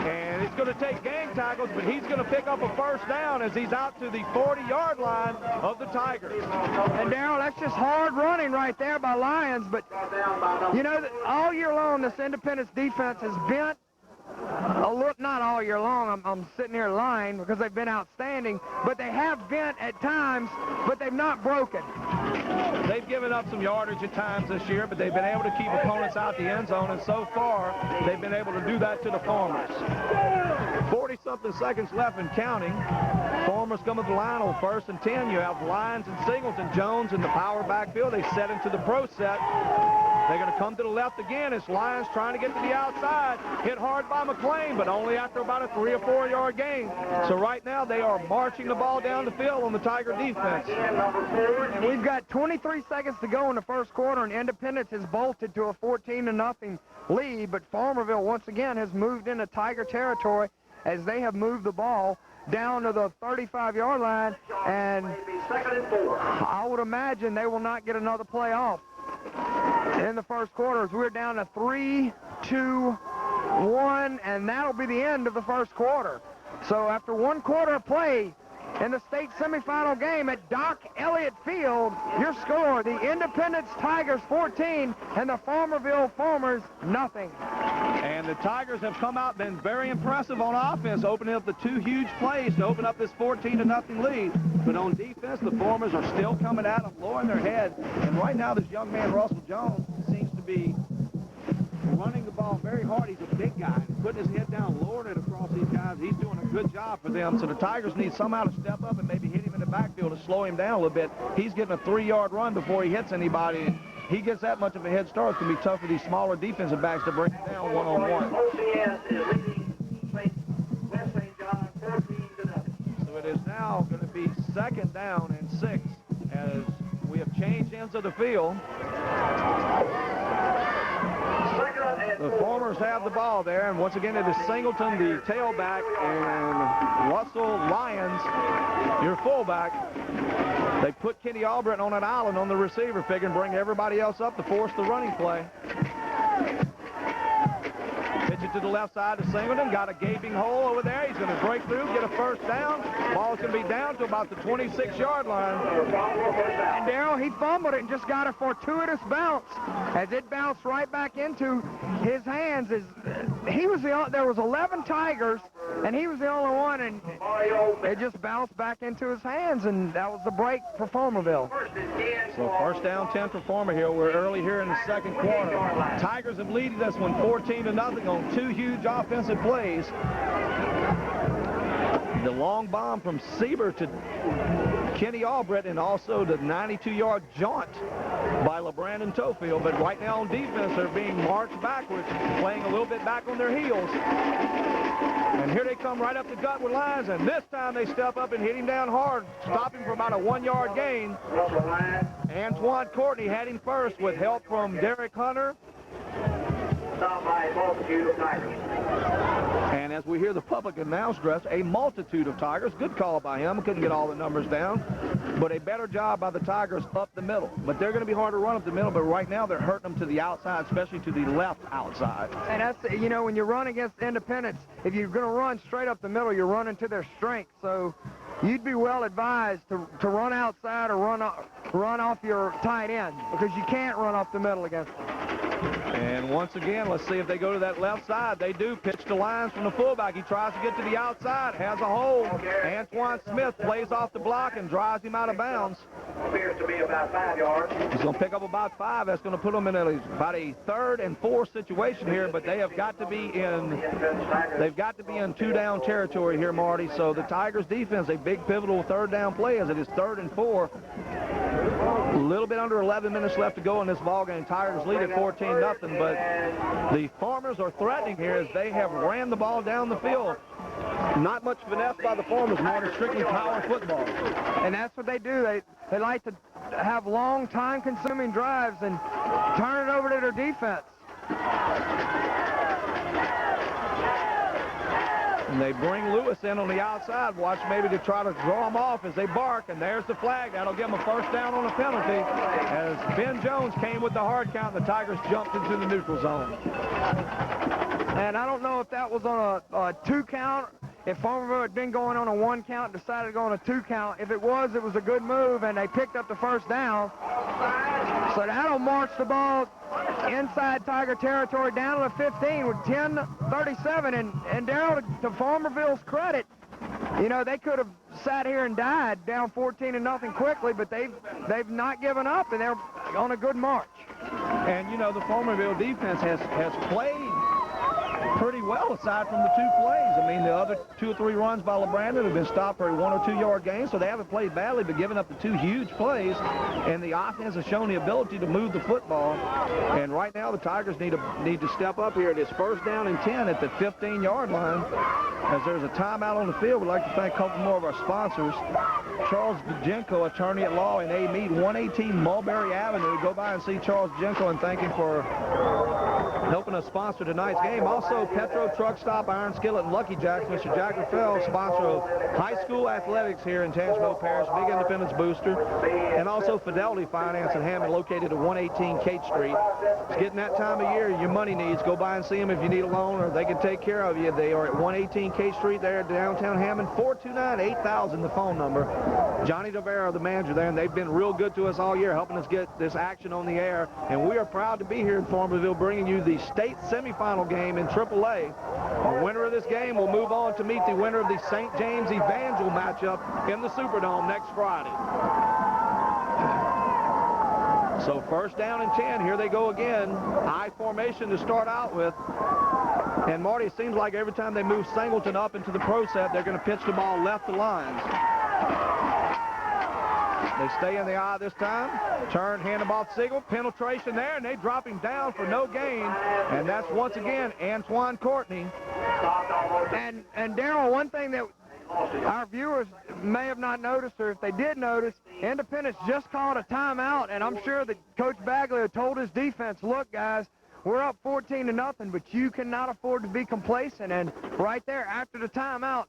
and it's going to take gang tackles, but he's going to pick up a first down as he's out to the 40-yard line of the Tigers. And, Darrell, that's just hard running right there by Lyons. But, you know, all year long, this Independence defense has bent not all year long. I'm sitting here lying because they've been outstanding, but they have bent at times, but they've not broken. They've given up some yardage at times this year, but they've been able to keep opponents out the end zone, and so far they've been able to do that to the Farmers. 40-something seconds left and counting. Farmers come to the line on 1st and 10. You have Lyons and Singleton. Jones in the power backfield. They set into the pro set. They're going to come to the left again. It's Lyons trying to get to the outside. Hit hard by McLean, but only after about a 3 or 4 yard gain. So right now they are marching the ball down the field on the Tiger defense. And we've got 23 seconds to go in the first quarter, and Independence has bolted to a 14-0 lead, but Farmerville once again has moved into Tiger territory as they have moved the ball down to the 35-yard line, and I would imagine they will not get another play off in the first quarter as we're down to 3-2-1, and that'll be the end of the first quarter. So after 1 quarter of play in the state semifinal game at Doc Elliott Field, your score, the Independence Tigers 14 and the Farmerville Farmers nothing. And the Tigers have come out, been very impressive on offense, opening up the 2 huge plays to open up this 14-0 lead. But on defense, the Farmers are still coming at them, lowering their head. And right now, this young man, Russell Jones, seems to be running the ball very hard. He's a big guy, putting his head down, lowering it across these guys. He's doing a good job for them. So the Tigers need somehow to step up and maybe hit him in the backfield to slow him down a little bit. He's getting a 3-yard run before he hits anybody. he gets that much of a head start, it's going to be tough for these smaller defensive backs to bring him down one-on-one. OCS is leading West St. John 14-0. So it is now going to be 2nd down and 6 as we have changed ends of the field. The Farmers have the ball there, and once again it is Singleton, the tailback, and Russell Lyons, your fullback. They put Kenny Albritton on an island on the receiver, figuring bring everybody else up to force the running play. Pitch it to the left side to Singleton. Got a gaping hole over there. He's going to break through, get a first down. Ball's going to be down to about the 26-yard line. And Darrell, he fumbled it and just got a fortuitous bounce as it bounced right back into his hands. There was 11 Tigers, and he was the only one, and it just bounced back into his hands, and that was the break for Farmerville. So first down, 10 for Farmerville. We're early here in the 2nd quarter. Tigers have leaded this one 14-0 on 2 huge offensive plays. The long bomb from Sieber to Kenny Albritton, and also the 92-yard jaunt by LeBrandon Tofield. But right now on defense, they're being marched backwards, playing a little bit back on their heels. And here they come right up the gut with Lyons, and this time they step up and hit him down hard, stop him for about a 1-yard gain. Antoine Courtney had him first with help from Derek Hunter. By a multitude of Tigers. And as we hear the public announce dress, a multitude of Tigers. Good call by him. Couldn't get all the numbers down. But a better job by the Tigers up the middle. But they're going to be hard to run up the middle, but right now they're hurting them to the outside, especially to the left outside. And that's, you know, when you run against Independence, if you're going to run straight up the middle, you're running to their strength. So you'd be well advised to run outside or run off your tight end, because you can't run up the middle against them. And once again, let's see if they go to that left side. They do. Pitch to Lyons from the fullback. He tries to get to the outside, has a hole. Antoine Smith plays off the block and drives him out of bounds. Appears to be about 5 yards. He's going to pick up about 5. That's going to put them in about a 3rd and 4 situation here, but they have got to be in 2-down territory here, Marty. So the Tigers defense, a big pivotal 3rd down play as it is 3rd and 4. A little bit under 11 minutes left to go in this ball game. Tigers lead at 14-0, but the Farmers are threatening here as they have ran the ball down the field. Not much finesse by the Farmers, more strictly power football. And that's what they do. They like to have long, time-consuming drives and turn it over to their defense. And they bring Lewis in on the outside. Watch maybe to try to draw him off as they bark, and there's the flag. That'll give them a first down on a penalty as Ben Jones came with the hard count, and the Tigers jumped into the neutral zone. And I don't know if that was on a 2 count, if Farmerville had been going on a 1 count and decided to go on a 2 count. If it was a good move, and they picked up the first down. So that'll march the ball inside Tiger territory down to the 15 with 10:37. And Darrell, to Farmerville's credit, you know, they could have sat here and died down 14-0 quickly, but they've not given up, and they're on a good march. And, you know, the Farmerville defense has played pretty well aside from the 2 plays. I mean, the other 2 or 3 runs by LeBrandon have been stopped for a 1 or 2 yard gain, so they haven't played badly, but giving up the 2 huge plays, and the offense has shown the ability to move the football. And right now the Tigers need to step up here. It is first down and 10 at the 15-yard line as there's a timeout on the field. We'd like to thank a couple more of our sponsors. Charles Jenko, attorney at law in A. Mead, 118 Mulberry Avenue. Go by and see Charles Jenko and thank him for helping us sponsor tonight's game. Also, Petro Truck Stop, Iron Skillet, and Lucky Jacks. Mr. Jack Raffel, sponsor of high school athletics here in Tangipahoa Parish, big independence booster. And also Fidelity Finance in Hammond, located at 118 Kate Street. It's getting that time of year, your money needs. Go by and see them if you need a loan, or they can take care of you. They are at 118 Kate Street there at downtown Hammond. 429-8000, the phone number. Johnny DeVera, the manager there, and they've been real good to us all year, helping us get this action on the air. And we are proud to be here in Farmerville, bringing you the state semifinal game in AAA. The winner of this game will move on to meet the winner of the St. James Evangel matchup in the Superdome next Friday. So first down and 10. Here they go again. I formation to start out with. And Marty, it seems like every time they move Singleton up into the pro set, they're going to pitch the ball left to Lyons. They stay in the eye this time. Turn, hand the ball to Siegel. Penetration there, and they drop him down for no gain. And that's once again Antoine Courtney. And Darrell, one thing that our viewers may have not noticed, or if they did notice, Independence just called a timeout, and I'm sure that Coach Bagley told his defense, look, guys, we're up 14-0, but you cannot afford to be complacent. And right there, after the timeout,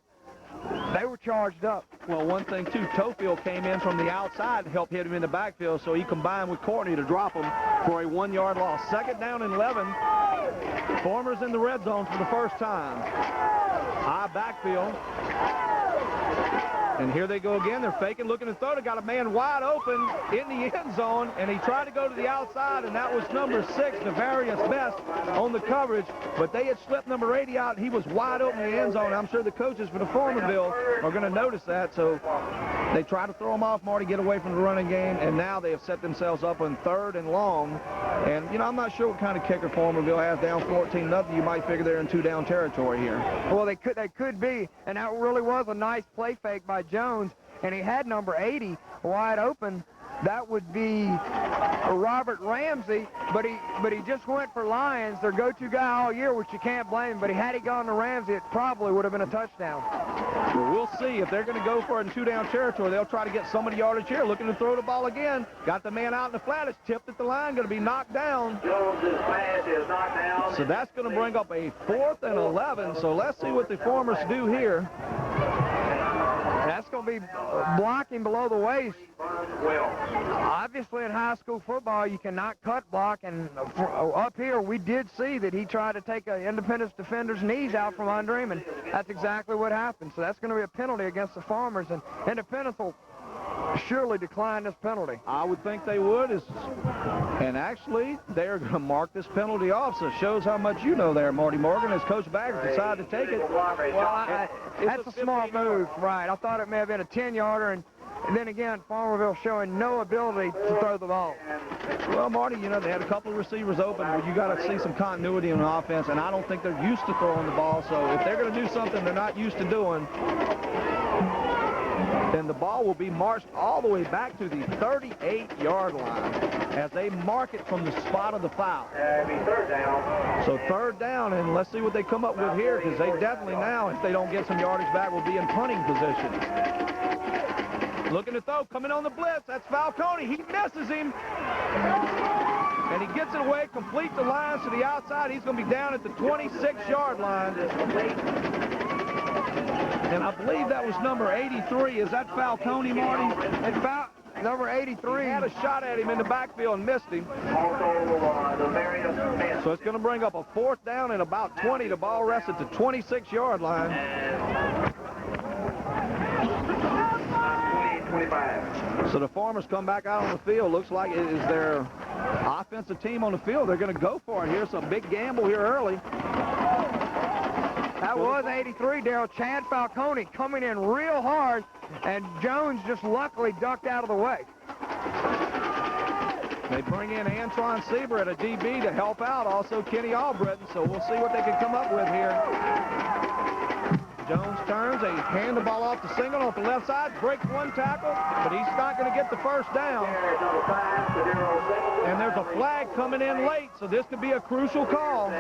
they were charged up. Well, one thing, too, Tofield came in from the outside and helped hit him in the backfield, so he combined with Courtney to drop him for a 1-yard loss. 2nd down and 11. Farmers in the red zone for the first time. High backfield. And here they go again. They're faking, looking to throw. They got a man wide open in the end zone, and he tried to go to the outside, and that was number 6, Devarius Best, on the coverage. But they had slipped number 80 out, and he was wide open in the end zone. I'm sure the coaches for the Farmerville are going to notice that. So they try to throw him off, Marty, get away from the running game, and now they have set themselves up on 3rd and long. And, you know, I'm not sure what kind of kicker Farmerville has down 14-0. You might figure they're in 2-down territory here. Well, they could be, and that really was a nice play fake by Jones, and he had number 80 wide open. That would be Robert Ramsey, but he just went for Lyons, their go-to guy all year, which you can't blame. But had he gone to Ramsey, it probably would have been a touchdown. Well, we'll see. If they're going to go for it in 2-down territory, they'll try to get some of the yardage here. Looking to throw the ball again. Got the man out in the flat. It's tipped at the line. Going to be knocked down. Jones's pass is knocked down. So that's going to bring up a 4th and 11. So let's see what the Farmers do here. That's going to be blocking below the waist. Obviously, in high school football, you cannot cut block, and up here, we did see that he tried to take an Independence defender's knees out from under him, and that's exactly what happened. So that's going to be a penalty against the Farmers, and Independence will surely decline this penalty. I would think they would. And actually, they're going to mark this penalty off, so it shows how much you know there, Marty Morgan, as Coach Baggers decided to take it. Well, that's a smart move, right. I thought it may have been a 10-yarder, and then again, Farmerville showing no ability to throw the ball. Well, Marty, you know, they had a couple of receivers open where you got to see some continuity in the offense, and I don't think they're used to throwing the ball, so if they're going to do something they're not used to doing, then the ball will be marched all the way back to the 38-yard line as they mark it from the spot of the foul. It'll be 3rd down. So 3rd down, and let's see what they come up with here, because they definitely now, if they don't get some yardage back, will be in punting position. Looking to throw, coming on the blitz. That's Falcone. He misses him. And he gets it away, complete the lines to the outside. He's going to be down at the 26-yard line. And I believe that was number 83. Is that Falcone, Marty? And number 83. He had a shot at him in the backfield and missed him. Also, the Marius Smith. So it's going to bring up a 4th down and about 20. The ball rests at the 26-yard line. 25. So the Farmers come back out on the field. Looks like it is their offensive team on the field. They're going to go for it here. Some big gamble here early. That was 83, Darrell. Chad Falcone coming in real hard, and Jones just luckily ducked out of the way. They bring in Antoine Sieber at a DB to help out, also Kenny Albritton, so we'll see what they can come up with here. Jones turns, they hand the ball off to Single off the left side, breaks one tackle, but he's not going to get the 1st down. And there's a flag coming in late, so this could be a crucial call.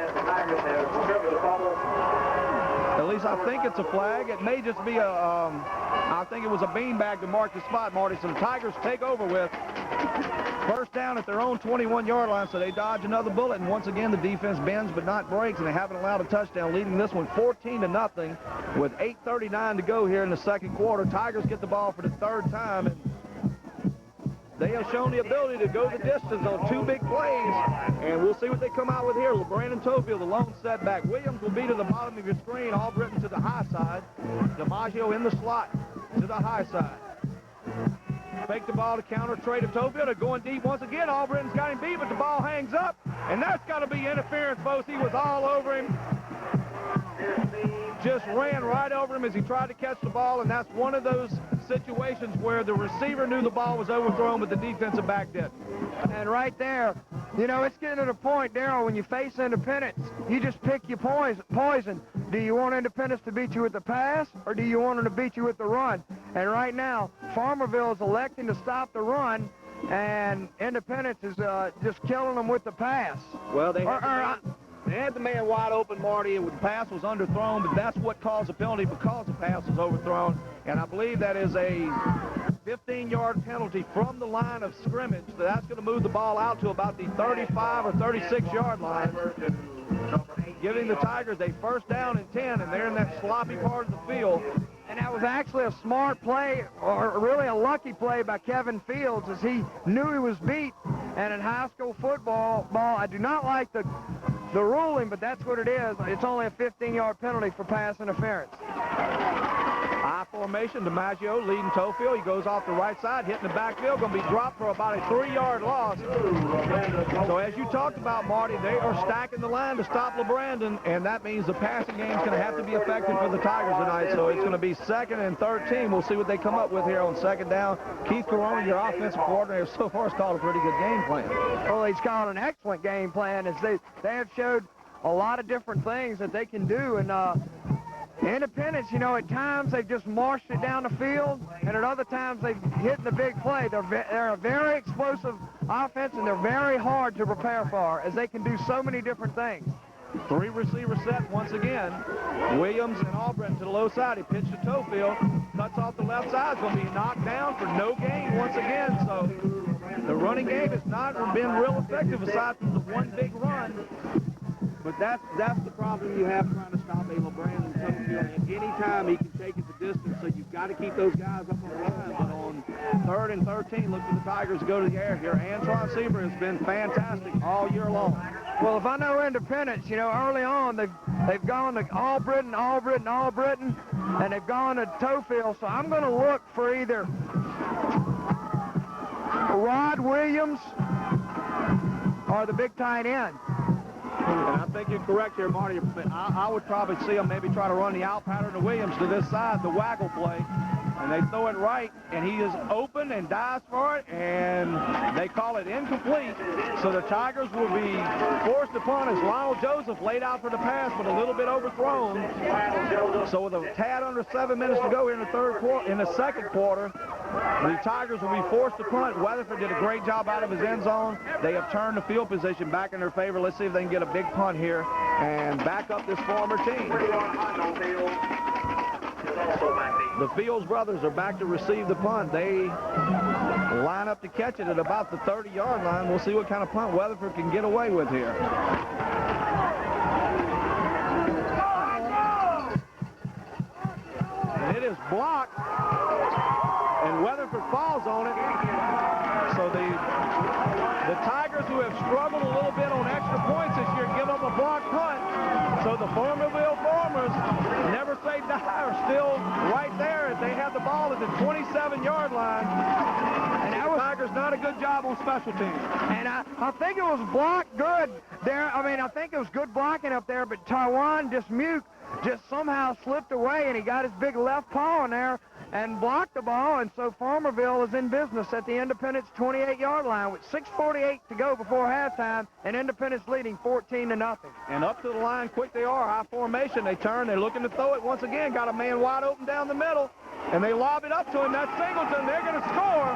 At least I think it's a flag. It may just be I think it was a beanbag to mark the spot, Marty. So the Tigers take over with 1st down at their own 21-yard line, so they dodge another bullet. And once again, the defense bends but not breaks, and they haven't allowed a touchdown, leading this one 14-0 with 8:39 to go here in the 2nd quarter. Tigers get the ball for the 3rd time, and they have shown the ability to go the distance on 2 big plays, and we'll see what they come out with here. Brandon Tofield, the lone setback. Williams will be to the bottom of your screen. Albritton to the high side. DiMaggio in the slot to the high side. Fake the ball to counter trade to Tofield. They're going deep once again. Albritton's got him beat, but the ball hangs up, and that's got to be interference, folks. He was all over him. Just ran right over him as he tried to catch the ball, and that's one of those situations where the receiver knew the ball was overthrown, but the defensive back did. And right there, you know, it's getting to the point, Darrell, when you face Independence, you just pick your poison. Do you want Independence to beat you with the pass, or do you want them to beat you with the run? And right now, Farmerville is electing to stop the run, and Independence is just killing them with the pass. Well, they had the man wide open, Marty, and the pass was underthrown, but that's what caused the penalty because the pass was overthrown. And I believe that is a 15-yard penalty from the line of scrimmage. So that's going to move the ball out to about the 35 or 36-yard line, giving the Tigers a first down and 10, and they're in that sloppy part of the field. And that was actually a smart play, or really a lucky play by Kevin Fields, as he knew he was beat. And in high school football, I do not like the ruling, but that's what it is. It's only a 15-yard penalty for pass interference. I formation, DiMaggio leading Tofield. He goes off the right side, hitting the backfield, going to be dropped for about a 3-yard loss. So as you talked about, Marty, they are stacking the line to stop LeBrandon, and that means the passing game is going to have to be effective for the Tigers tonight. So it's going to be 2nd and 13. We'll see what they come up with here on 2nd down. Keith Corona, your offensive coordinator, so far has called a pretty good game plan. Well, he's called an excellent game plan, as they have showed a lot of different things that they can do. And Independence, you know, at times they've just marched it down the field, and at other times they've hit the big play. They're a very explosive offense, and they're very hard to prepare for, as they can do so many different things. 3 receiver set once again. Williams and Albritton to the low side. He pitched to Tofield, cuts off the left side. It's going to be knocked down for no gain once again. So the running game has not been real effective aside from the one big run. But that's the problem you have trying to stop a LeBrandon Tofield. And any time he can take it the distance, so you've got to keep those guys up on the line. But on 3rd and 13, look for the Tigers to go to the air here. Antoine Seaver has been fantastic all year long. Well, if I know Independence, you know, early on they've gone to Albritton, and they've gone to Tofield. So I'm going to look for either Rod Williams or the big tight end. And I think you're correct here, Marty. I would probably see them maybe try to run the out pattern to Williams to this side, the waggle play. And they throw it right, and he is open and dives for it, and they call it incomplete. So the Tigers will be forced upon as Lionel Joseph laid out for the pass, but a little bit overthrown. So with a tad under 7 minutes to go here in the second quarter, the Tigers will be forced to punt. Weatherford did a great job out of his end zone. They have turned the field position back in their favor. Let's see if they can get a big punt here and back up this former team. The Fields brothers are back to receive the punt. They line up to catch it at about the 30-yard line. We'll see what kind of punt Weatherford can get away with here. And it is blocked, and Weatherford falls on it. So the Tigers, who have struggled a little bit on extra points this year, give up a blocked punt. So the Farmerville Farmers, never say die, are still right there as they have the ball at the 27-yard line. And that was Tigers not a good job on special teams. And I think it was blocked good there. I mean, I think it was good blocking up there, but Taiwan Dismuke just somehow slipped away, and he got his big left paw in there and blocked the ball, and so Farmerville is in business at the Independence 28-yard line with 6:48 to go before halftime, and Independence leading 14-0. And up to the line quick they are. High formation. They turn. They're looking to throw it once again. Got a man wide open down the middle, and they lob it up to him. That's Singleton. They're going to score.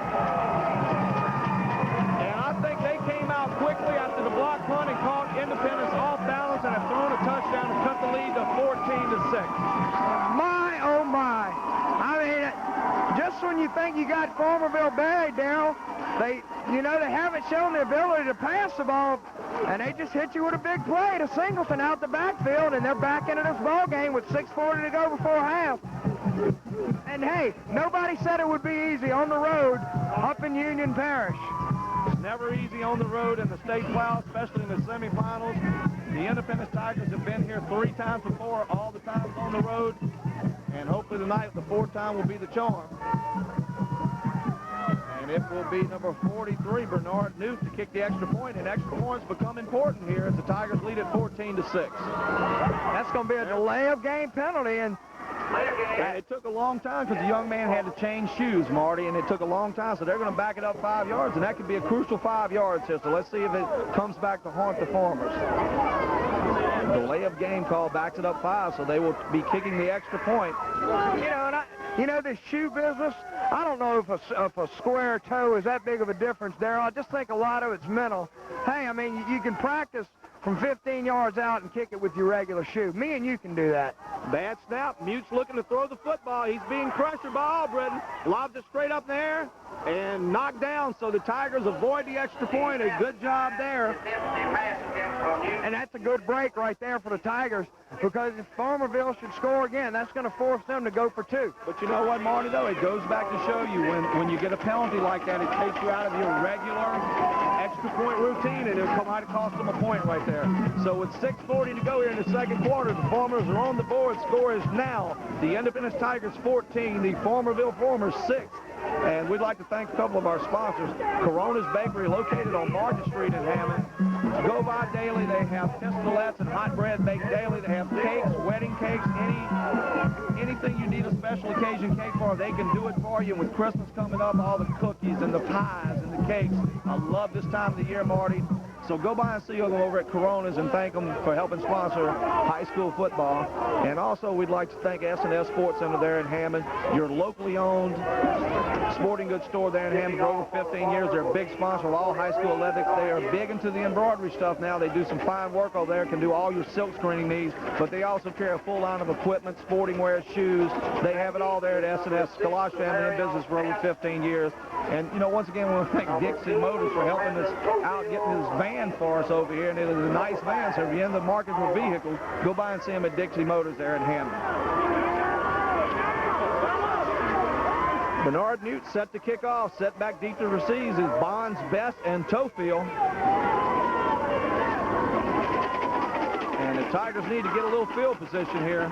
And I think they came out quickly after the block punt and caught Independence off balance and have thrown a touchdown and cut the lead to 14-6. My, oh my. I mean, just when you think you got Farmerville buried, Darryl, they haven't shown the ability to pass the ball, and they just hit you with a big play to Singleton out the backfield, and they're back into this ball game with 6:40 to go before half. And hey, nobody said it would be easy on the road up in Union Parish. It's never easy on the road in the state plow, especially in the semifinals. The Independence Tigers have been here 3 times before, all the times on the road. And hopefully tonight, the 4th time will be the charm. And it will be number 43, Bernard Newt, to kick the extra point. And extra points become important here as the Tigers lead at 14-6. That's going to be a delay of game penalty. And it took a long time because the young man had to change shoes, Marty, and it took a long time. So they're going to back it up 5 yards, and that could be a crucial 5 yards here. So let's see if it comes back to haunt the Farmers. Delay of game call backs it up 5, so they will be kicking the extra point. You know, and You know, this shoe business, I don't know if a square toe is that big of a difference, Darryl. I just think a lot of it's mental. Hey, I mean, you can practice from 15 yards out and kick it with your regular shoe. Me and you can do that. Bad snap. Mute's looking to throw the football. He's being pressured by Albritton. Lobs it straight up in the air and knocked down, so the Tigers avoid the extra point. A good job there. And that's a good break right there for the Tigers, because if Farmerville should score again, that's going to force them to go for 2. But you know what, Marty, though? It goes back to show you when you get a penalty like that, it takes you out of your regular extra point routine, and it might have cost them a point right there. So with 6:40 to go here in the second quarter, the Farmers are on the board. Score is now the Independence Tigers 14, the Farmerville Farmers 6. And we'd like to thank a couple of our sponsors. Corona's Bakery, located on Market Street in Hammond. Go by daily. They have pistolets and hot bread baked daily. They have cakes, wedding cakes, anything you need a special occasion cake for, they can do it for you. With Christmas coming up, all the cookies and the pies and the cakes. I love this time of the year, Marty. So go by and see them over at Corona's and thank them for helping sponsor high school football. And also, we'd like to thank S&S Sports Center there in Hammond, your locally owned sporting goods store there in Hammond for over 15 years. They're a big sponsor of all high school athletics. They are big into the embroidery stuff now. They do some fine work over there, can do all your silk screening needs, but they also carry a full line of equipment, sporting wear, shoes. They have it all there at S&S. Skalosh family in business for over 15 years. And, you know, once again, we want to thank Dixie Motors for helping us out getting this van for us over here. And it is a nice van, so if you're in the market for vehicles, go by and see them at Dixie Motors there in Hammond. Bernard Newt set to kick off. Set back deep to receive is Bonds, Best, and Tofield. And the Tigers need to get a little field position here.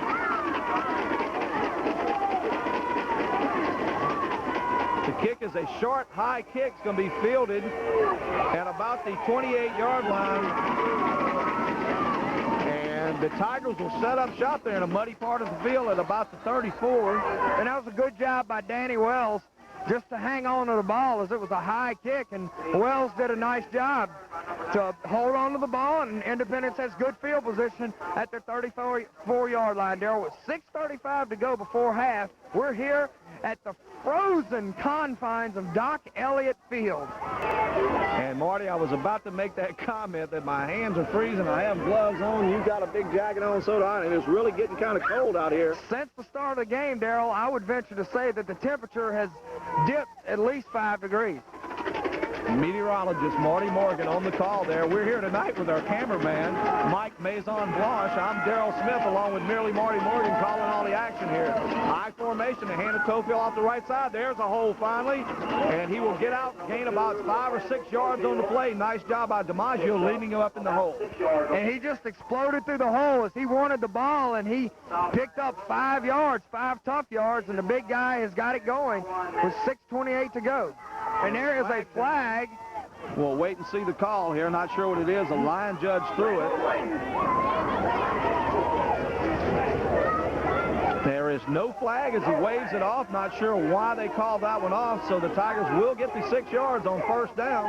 The kick is a short, high kick. It's going to be fielded at about the 28-yard line. And the Tigers will set up shop there in a muddy part of the field at about the 34. And that was a good job by Danny Wells just to hang on to the ball, as it was a high kick. And Wells did a nice job to hold on to the ball, and Independence has good field position at their 34-yard line. Darryl, with 6:35 to go before half, we're here at the frozen confines of Doc Elliott Field. And Marty, I was about to make that comment that my hands are freezing. I have gloves on. You've got a big jacket on, so do I. And it's really getting kind of cold out here. Since the start of the game, Darryl, I would venture to say that the temperature has dipped at least 5 degrees. Meteorologist Marty Morgan on the call there. We're here tonight with our cameraman, Mike Maison Blanche. I'm Darryl Smith, along with merely Marty Morgan, calling all the action here. High formation to hand to Tofield off the right side. There's a hole finally, and he will get out, gain about 5 or 6 yards on the play. Nice job by DiMaggio leading him up in the hole. And he just exploded through the hole as he wanted the ball, and he picked up 5 yards, 5 tough yards, and the big guy has got it going with 6:28 to go. And there is a flag. We'll wait and see the call here. Not sure what it is. The line judge threw it. There is no flag as he waves it off. Not sure why they called that one off. So the Tigers will get the 6 yards on first down.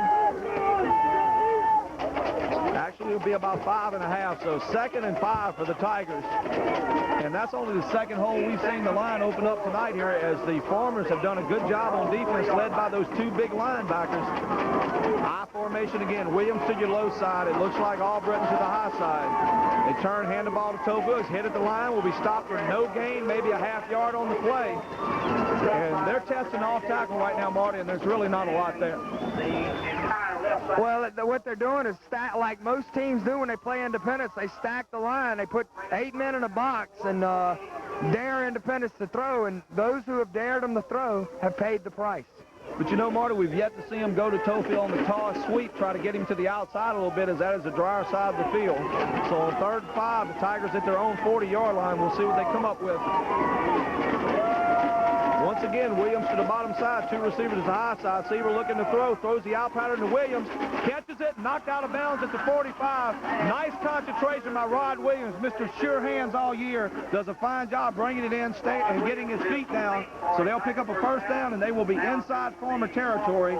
Actually, it'll be about 5.5, so 2nd and 5 for the Tigers. And that's only the second hole we've seen the line open up tonight here, as the Farmers have done a good job on defense, led by those 2 big linebackers. High formation again. Williams to your low side. It looks like Albritton to the high side. They turn, hand the ball to Tofield. Hit at the line. Will be stopped for no gain, maybe a half yard on the play. And they're testing off tackle right now, Marty, and there's really not a lot there. Well, what they're doing is stack, like most teams do when they play Independence. They stack the line. They put 8 men in a box and dare Independence to throw, and those who have dared them to throw have paid the price. But you know, Marty, we've yet to see him go to Tofield on the toss sweep, try to get him to the outside a little bit, as that is the drier side of the field. So on 3rd and 5, the Tigers at their own 40-yard line. We'll see what they come up with. Once again, Williams to the bottom side, 2 receivers to the high side. Seaver looking to throw, throws the out pattern to Williams, catches it, knocked out of bounds at the 45. Nice concentration by Rod Williams. Mr. Sure Hands all year does a fine job bringing it in and getting his feet down. So they'll pick up a first down, and they will be inside Farmer territory.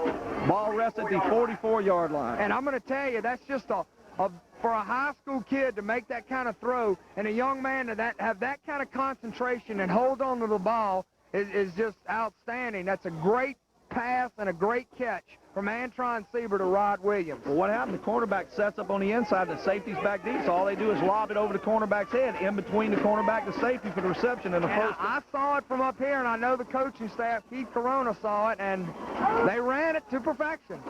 Ball rests at the 44-yard line. And I'm going to tell you, that's just for a high school kid to make that kind of throw, and a young man to have that kind of concentration and hold on to the ball, is just outstanding. That's a great pass and a great catch from Antron Sieber to Rod Williams. Well, what happened? The cornerback sets up on the inside, the safety's back deep, so all they do is lob it over the cornerback's head, in between the cornerback and safety for the reception in the first. I saw it from up here, and I know the coaching staff, Keith Corona, saw it, and they ran it to perfection.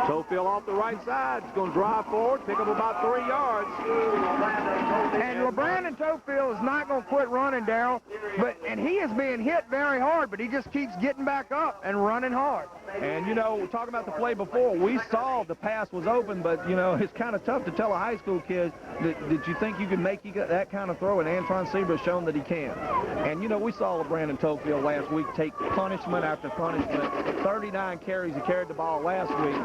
Tofield off the right side. It's going to drive forward, pick up about 3 yards. And LeBrandon Tofield is not going to quit running, Darrell, and he is being hit very hard, but he just keeps getting back up and running hard. And, you know, talking about the play before, we saw the pass was open, but, you know, it's kind of tough to tell a high school kid that you think you can make that kind of throw, and Antron Sieber has shown that he can. And, you know, we saw LeBrandon Tofield last week take punishment after punishment. 39 carries. He carried the ball last week,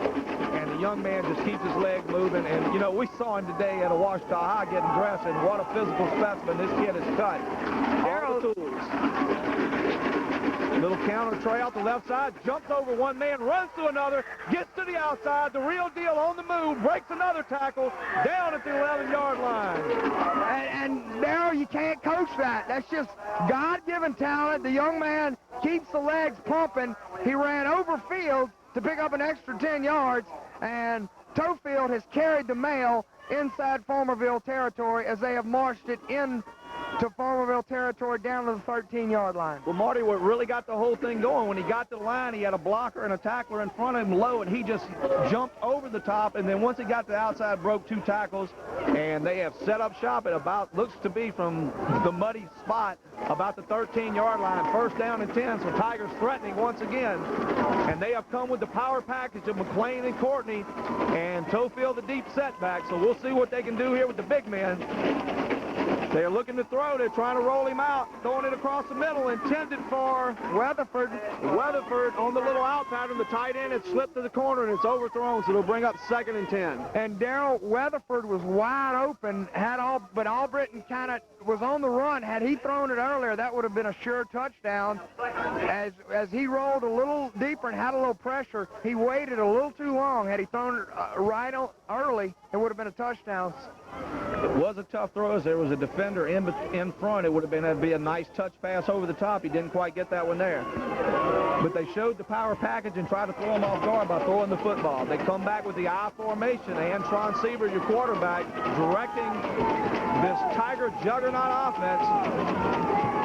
and the young man just keeps his leg moving. And, you know, we saw him today at a Washita High getting dressed, and what a physical specimen this kid has cut. All the tools. Little counter tray out the left side, jumps over one man, runs to another, gets to the outside, the real deal on the move, breaks another tackle, down at the 11-yard line. And Darrell, you can't coach that. That's just God-given talent. The young man keeps the legs pumping. He ran over field to pick up an extra 10 yards, and Tofield has carried the mail inside Farmerville territory as they have marched it in to Farmerville territory down to the 13-yard line. Well, Marty, what really got the whole thing going, when he got to the line, he had a blocker and a tackler in front of him low, and he just jumped over the top, and then once he got to the outside, broke 2 tackles, and they have set up shop at about, looks to be from the muddy spot, about the 13-yard line. First down and 10, so Tigers threatening once again, and they have come with the power package of McLean and Courtney, and Tofield the deep setback, so we'll see what they can do here with the big men. They're looking to throw. They're trying to roll him out, throwing it across the middle, intended for Weatherford. Weatherford on the little out pattern, the tight end, it slipped to the corner, and it's overthrown, so it'll bring up 2nd and 10. And Darrell, Weatherford was wide open, but Albritton kind of was on the run. Had he thrown it earlier, that would have been a sure touchdown. As he rolled a little deeper and had a little pressure, he waited a little too long. Had he thrown it right on early, it would have been a touchdown. It was a tough throw as there was a defender in front. It would have been a nice touch pass over the top. He didn't quite get that one there. But they showed the power package and tried to throw him off guard by throwing the football. They come back with the I formation. Antron Sieber, your quarterback, directing this Tiger juggernaut offense.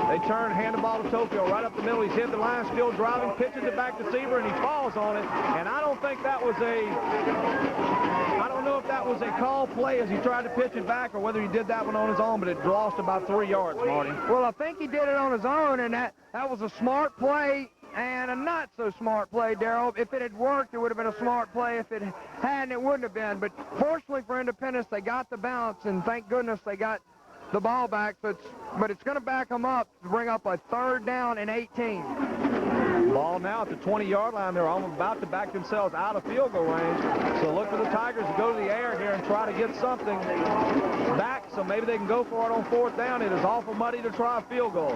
They turn, hand the ball to Tofield right up the middle. He's hit the line, still driving, pitches it back to Sieber, and he falls on it. And I don't think that was I don't know if that was a call play as he tried to pitch it back or whether he did that one on his own, but it lost about 3 yards, Marty. Well, I think he did it on his own, and that was a smart play and a not-so-smart play, Darrell. If it had worked, it would have been a smart play. If it hadn't, it wouldn't have been. But fortunately for Independence, they got the bounce, and thank goodness they got the ball back. But it's going to back them up to bring up a 3rd down and 18. Ball now at the 20-yard line. They're almost about to back themselves out of field goal range. So look for the Tigers to go to the air here and try to get something back so maybe they can go for it on 4th down. It is awful muddy to try a field goal.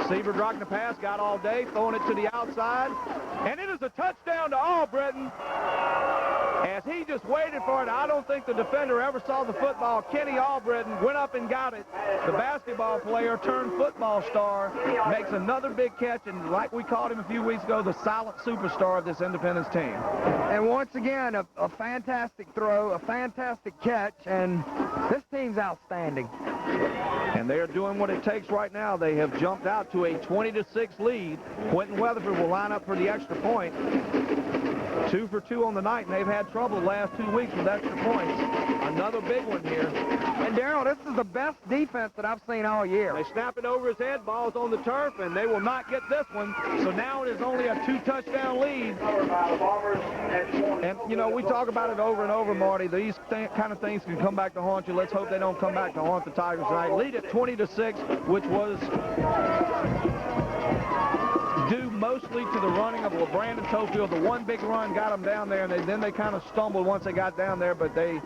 Sieber dropping the pass, got all day, throwing it to the outside. And it is a touchdown to Albritton. As he just waited for it, I don't think the defender ever saw the football. Kenny Albritton went up and got it. The basketball player turned football star, makes another big catch, and like we called him a few weeks ago, the silent superstar of this Independence team. And once again, a fantastic throw, a fantastic catch, and this team's outstanding. And they are doing what it takes right now. They have jumped out to a 20-6 lead. Quentin Weatherford will line up for the extra point. 2 for 2 on the night, and they've had trouble the last 2 weeks with extra points. Another big one here. And Darrell, this is the best defense that I've seen all year. They snap it over his head, ball's on the turf, and they will not get this one. So now it is only a 2-touchdown lead. And, you know, we talk about it over and over, Marty. These kind of things can come back to haunt you. Let's hope they don't come back to haunt the Tigers tonight. Lead at 20-6, which was due mostly to the running of LeBrandon Tofield. The one big run got them down there, and then they kind of stumbled once they got down there, but they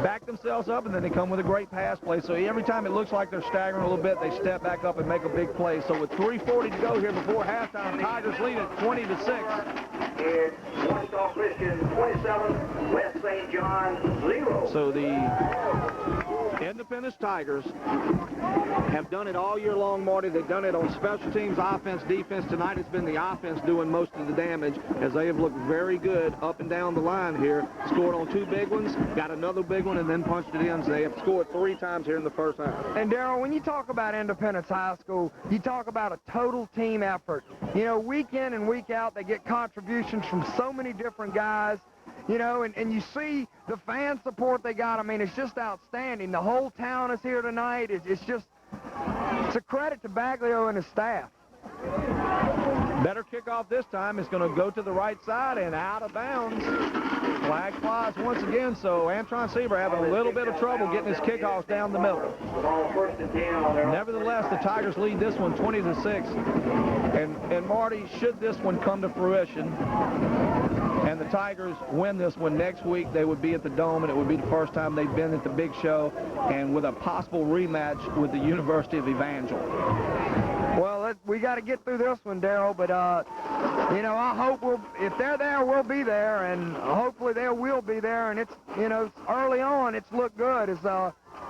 back themselves up, and then they come with a great pass play. So every time it looks like they're staggering a little bit, they step back up and make a big play. So with 3:40 to go here before halftime, Tigers lead at 20-6. It's Washita Christian 27, West St. John 0. So the Independence Tigers have done it all year long, Marty. They've done it on special teams, offense, defense. Tonight it's been the offense doing most of the damage as they have looked very good up and down the line here. Scored on 2 big ones, got another big one, and then punched it in. So they have scored 3 times here in the first half. And, Darrell, when you talk about Independence High School, you talk about a total team effort. You know, week in and week out, they get contributions from so many different guys. You know, and you see the fan support they got. I mean, it's just outstanding. The whole town is here tonight. It's a credit to Baglio and his staff. Better kickoff this time. It's going to go to the right side and out of bounds. Flag flies once again, so Antron Sieber having a little bit of trouble getting his kickoffs down the middle. Nevertheless, the Tigers lead this one 20-6. And Marty, should this one come to fruition, and the Tigers win this one next week, they would be at the Dome, and it would be the first time they've been at the big show, and with a possible rematch with the University of Evangel. Well, we got to get through this one, Darrell, but, you know, I hope if they're there, we'll be there, and hopefully they will be there, and it's, you know, early on, it's looked good. It's,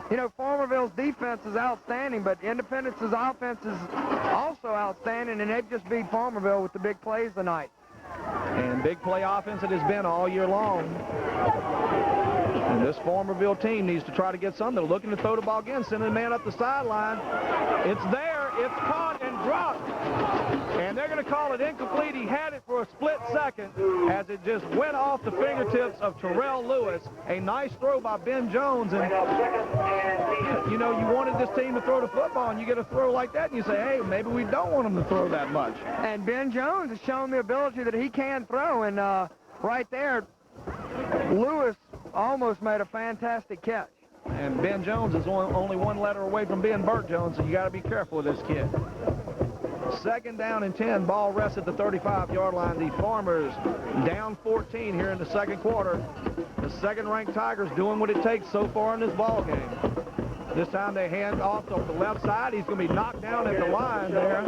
you know, Farmerville's defense is outstanding, but Independence's offense is also outstanding, and they've just beat Farmerville with the big plays tonight. And big play offense it has been all year long. And this Farmerville team needs to try to get something. They're looking to throw the ball again, sending a man up the sideline. It's there, it's caught and dropped. And they're going to call it incomplete. He had it for a split second as it just went off the fingertips of Terrell Lewis. A nice throw by Ben Jones. And, you know, you wanted this team to throw the football, and you get a throw like that, and you say, hey, maybe we don't want them to throw that much. And Ben Jones has shown the ability that he can throw. And right there, Lewis almost made a fantastic catch. And Ben Jones is only one letter away from being Burt Jones, so you got to be careful with this kid. 2nd down and 10, ball rests at the 35-yard line. The Farmers down 14 here in the second quarter. The second-ranked Tigers doing what it takes so far in this ball game. This time they hand off to the left side. He's going to be knocked down at the line there.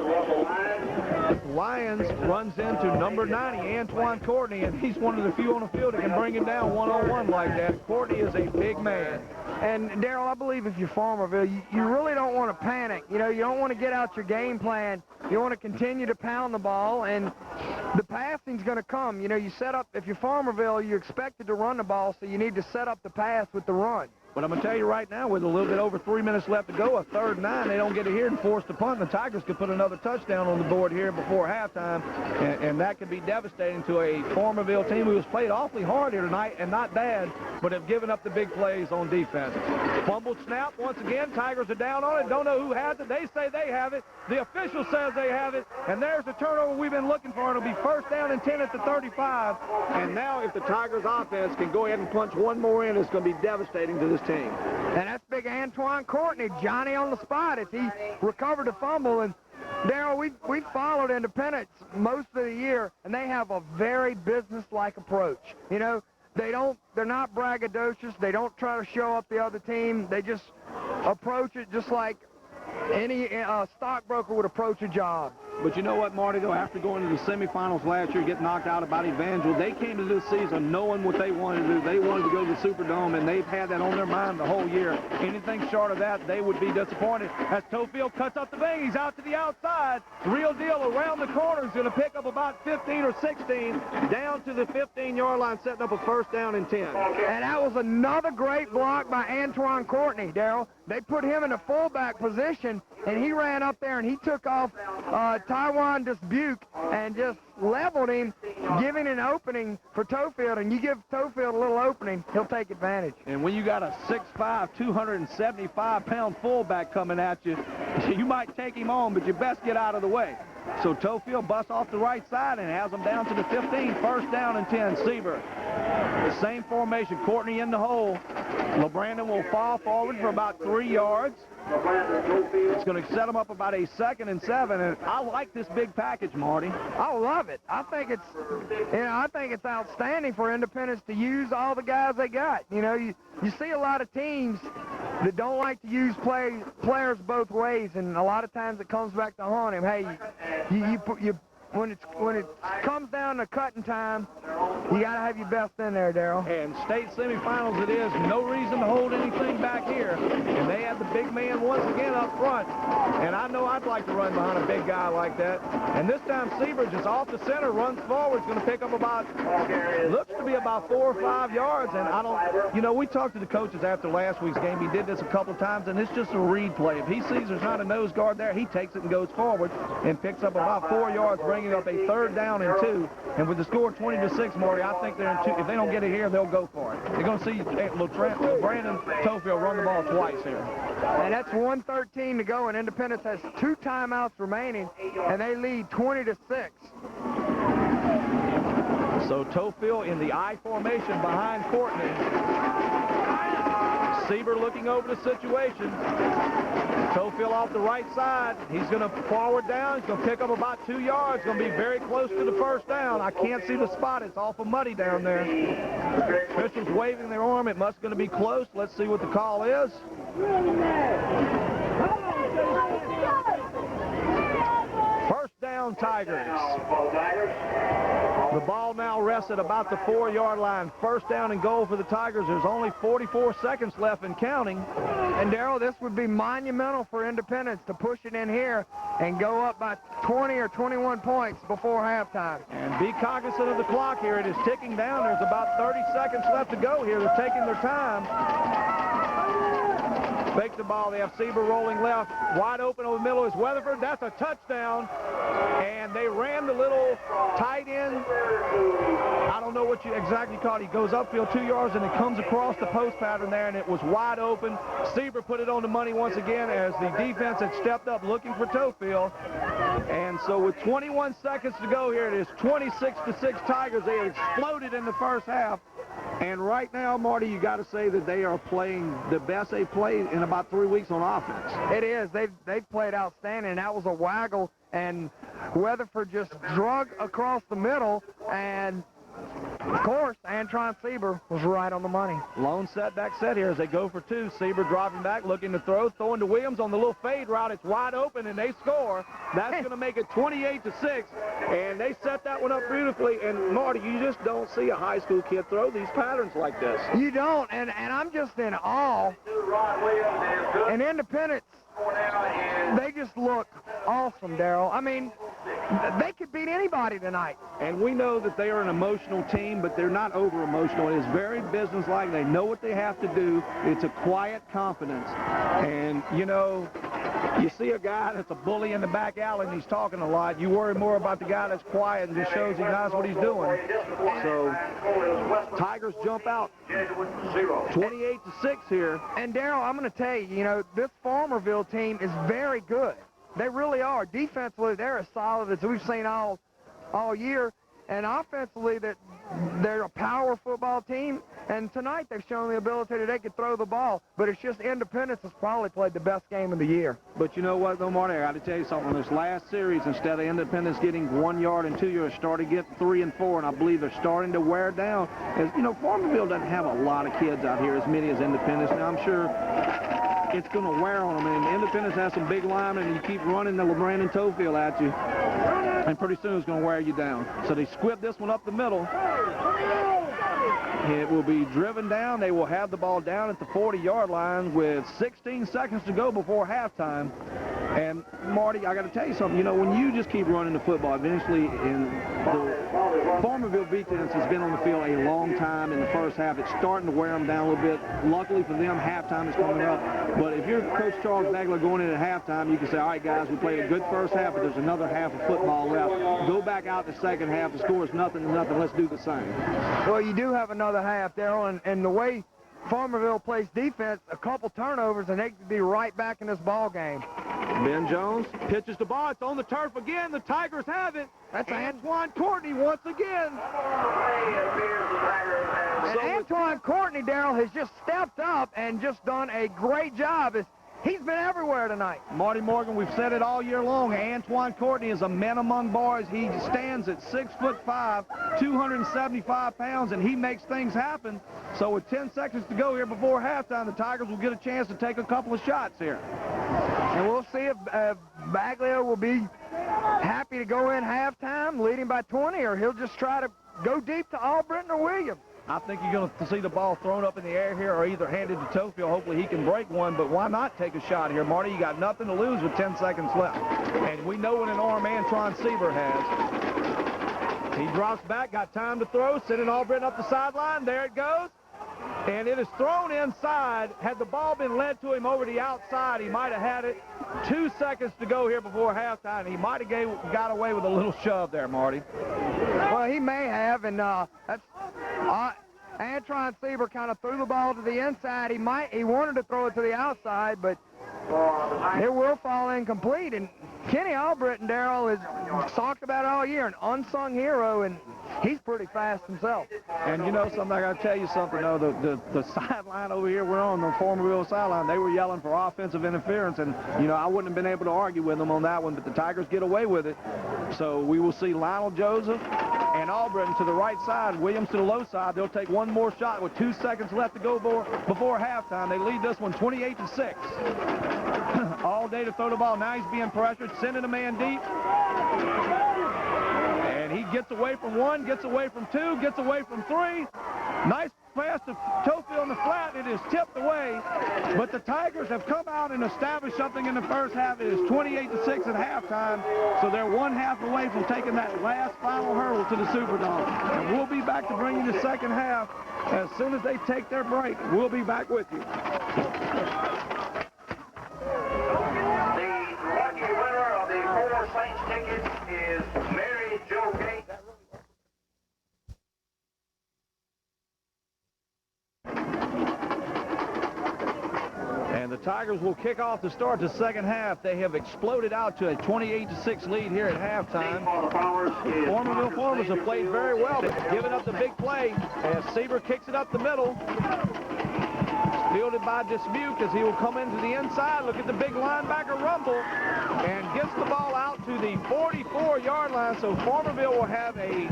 Lyons runs into number 90, Antoine Courtney, and he's one of the few on the field that can bring him down one-on-one like that. Courtney is a big man. And, Darrell, I believe if you're Farmerville, you really don't want to panic. You know, you don't want to get out your game plan. You want to continue to pound the ball, and the passing's going to come. You know, you set up, if you're Farmerville, you're expected to run the ball, so you need to set up the pass with the run. But I'm going to tell you right now, with a little bit over 3 minutes left to go, a 3rd and 9, they don't get it here and force the punt. And the Tigers could put another touchdown on the board here before halftime, and that could be devastating to a Farmerville team who has played awfully hard here tonight and not bad, but have given up the big plays on defense. Fumbled snap once again. Tigers are down on it. Don't know who has it. They say they have it. The official says they have it, and there's the turnover we've been looking for. It'll be 1st down and 10 at the 35. And now if the Tigers offense can go ahead and punch one more in, it's going to be devastating to this team. And that's big Antoine Courtney, Johnny on the spot as he recovered the fumble. And, Darrell, we followed Independence most of the year, and they have a very business-like approach. You know, they're not braggadocious. They don't try to show up the other team. They just approach it just like any stockbroker would approach a job. But you know what, Marty, though, after going to the semifinals last year, getting knocked out about Evangel, they came to this season knowing what they wanted to do. They wanted to go to the Superdome, and they've had that on their mind the whole year. Anything short of that, they would be disappointed. As Tofield cuts up the bang, he's out to the outside. Real deal around the corner. He's going to pick up about 15 or 16 down to the 15-yard line, setting up a 1st down and 10. And that was another great block by Antoine Courtney, Darrell. They put him in a fullback position, and he ran up there, and he took off Taiwan Disbuke and just leveled him, giving an opening for Tofield. And you give Tofield a little opening, he'll take advantage. And when you got a 6'5", 275-pound fullback coming at you, you might take him on, but you best get out of the way. So Tofield busts off the right side and has him down to the 15, 1st down and 10. Sieber, the same formation, Courtney in the hole. LeBrandon will fall forward for about 3 yards. It's going to set him up about a 2nd and 7, and I like this big package, Marty. I love it. I think it's outstanding for Independence to use all the guys they got. You know, you see a lot of teams that don't like to use players both ways, and a lot of times it comes back to haunt him. Hey, you when it comes down to cutting time, you got to have your best in there, Darrell. And state semifinals it is. No reason to hold anything back here. And they have the big man once again up front. And I know I'd like to run behind a big guy like that. And this time Seabridge is off the center, runs forward. It's going to pick up about, looks to be about 4 or 5 yards. And I don't, you know, we talked to the coaches after last week's game. He did this a couple of times, and it's just a read play. If he sees there's not a nose guard there, he takes it and goes forward and picks up about 4 yards, bringing up a 3rd down and 2. And with the score 20-6, Marty, I think they're in 2. If they don't get it here, they'll go for it. They're going to see Brandon Tofield run the ball twice here. And that's 1:13 to go, and Independence has 2 timeouts remaining, and they lead 20-6. So Tofield in the I formation behind Courtney. Sieber looking over the situation. Tofield off the right side. He's going to forward down. He's going to pick up about 2 yards. Going to be very close to the 1st down. I can't see the spot. It's awful muddy down there. Officials waving their arm. It must going to be close. Let's see what the call is. First down, Tigers. The ball now rests at about the 4-yard line. First down and goal for the Tigers. There's only 44 seconds left and counting. And, Darrell, this would be monumental for Independence to push it in here and go up by 20 or 21 points before halftime. And be cognizant of the clock here. It is ticking down. There's about 30 seconds left to go here. They're taking their time. Fake the ball. They have Sieber rolling left. Wide open over the middle is Weatherford. That's a touchdown. And they ran the little tight end. I don't know what you exactly caught. He goes upfield 2 yards and it comes across the post pattern there, and it was wide open. Sieber put it on the money once again as the defense had stepped up looking for Tofield. And so with 21 seconds to go here, it is 26-6 Tigers. They have exploded in the first half. And right now, Marty, you got to say that they are playing the best they've played in about 3 weeks on offense. It is. They've played outstanding. That was a waggle, and Weatherford just drug across the middle, and of course, Antron Sieber was right on the money. Lone setback set here as they go for 2. Sieber dropping back, looking to throw, throwing to Williams on the little fade route. It's wide open, and they score. That's going to make it 28-6, and they set that one up beautifully. And, Marty, you just don't see a high school kid throw these patterns like this. You don't, and I'm just in awe. And Independence, they just look awesome, Darrell. I mean, they could beat anybody tonight. And we know that they are an emotional team, but they're not over-emotional. It is very businesslike. They know what they have to do. It's a quiet confidence. And, you know, you see a guy that's a bully in the back alley and he's talking a lot. You worry more about the guy that's quiet and just shows he knows what he's doing. So, Tigers jump out 28-6 here. And, Darrell, I'm going to tell you, you know, this Farmerville team is very good. They really are. Defensively, they're as solid as we've seen all year. And offensively, they're a power football team. And tonight they've shown the ability that they could throw the ball. But it's just Independence has probably played the best game of the year. But you know what, though, Marty? I got to tell you something. This last series, instead of Independence getting 1 yard and 2 yards, started getting 3 and 4. And I believe they're starting to wear down. As you know, Farmerville doesn't have a lot of kids out here, as many as Independence. Now, I'm sure it's going to wear on them. And Independence has some big linemen, and you keep running the Brandon Tofield at you, and pretty soon it's going to wear you down. So they squib this one up the middle. It will be driven down. They will have the ball down at the 40-yard line with 16 seconds to go before halftime. And, Marty, I got to tell you something. You know, when you just keep running the football, eventually, in the Farmerville defense has been on the field a long time in the first half. It's starting to wear them down a little bit. Luckily for them, halftime is coming up. But if you're Coach Charles Bagler going in at halftime, you can say, all right, guys, we played a good first half, but there's another half of football left. Go back out the second half. The score is 0-0. Let's do the same. Well, you do have another half, Darrell, and the way Farmerville plays defense, a couple turnovers, and they could be right back in this ball game. Ben Jones pitches the ball. It's on the turf again. The Tigers have it. That's Antoine Courtney once again. And Antoine Courtney, Darrell, has just stepped up and just done a great job. He's been everywhere tonight. Marty Morgan, we've said it all year long. Antoine Courtney is a man among boys. He stands at 6'5", 275 pounds, and he makes things happen. So with 10 seconds to go here before halftime, the Tigers will get a chance to take a couple of shots here. And we'll see if Baglio will be happy to go in halftime leading by 20, or he'll just try to go deep to Albritton or Williams. I think you're going to see the ball thrown up in the air here or either handed to Tofield. Hopefully he can break one, but why not take a shot here, Marty? You got nothing to lose with 10 seconds left. And we know what an arm Antron Sieber has. He drops back, got time to throw, sending Albritton up the sideline. There it goes. And it is thrown inside. Had the ball been led to him over the outside, he might have had it. 2 seconds to go here before halftime. He might have got away with a little shove there, Marty. Well, he may have, and that's Antron Sieber kind of threw the ball to the inside. He wanted to throw it to the outside, but it will fall incomplete. And Kenny Albritton, Darrell, has talked about it all year, an unsung hero, and he's pretty fast himself. And you know something, I got to tell you something, though. The sideline over here, we're on the Farmerville sideline, they were yelling for offensive interference, and, you know, I wouldn't have been able to argue with them on that one, but the Tigers get away with it. So we will see Lionel Joseph and Albritton to the right side, Williams to the low side. They'll take one more shot with 2 seconds left to go before halftime. They lead this one 28-6. All day to throw the ball. Now he's being pressured, sending a man deep. And he gets away from one, gets away from two, gets away from three. Nice pass to Tofield in the flat. It is tipped away. But the Tigers have come out and established something in the first half. It is 28-6 at halftime. So they're 1 half away from taking that last final hurdle to the Superdome. And we'll be back to bring you the second half as soon as they take their break. We'll be back with you. Saints ticket is Mary Jo Kate. And the Tigers will kick off to start the second half. They have exploded out to a 28-6 lead here at halftime. Farmerville Farmers have played very well. They've given up the big play as Sieber kicks it up the middle. Fielded by Dismuke as he will come into the inside. Look at the big linebacker rumble and gets the ball out to the 44-yard line. So Farmerville will have a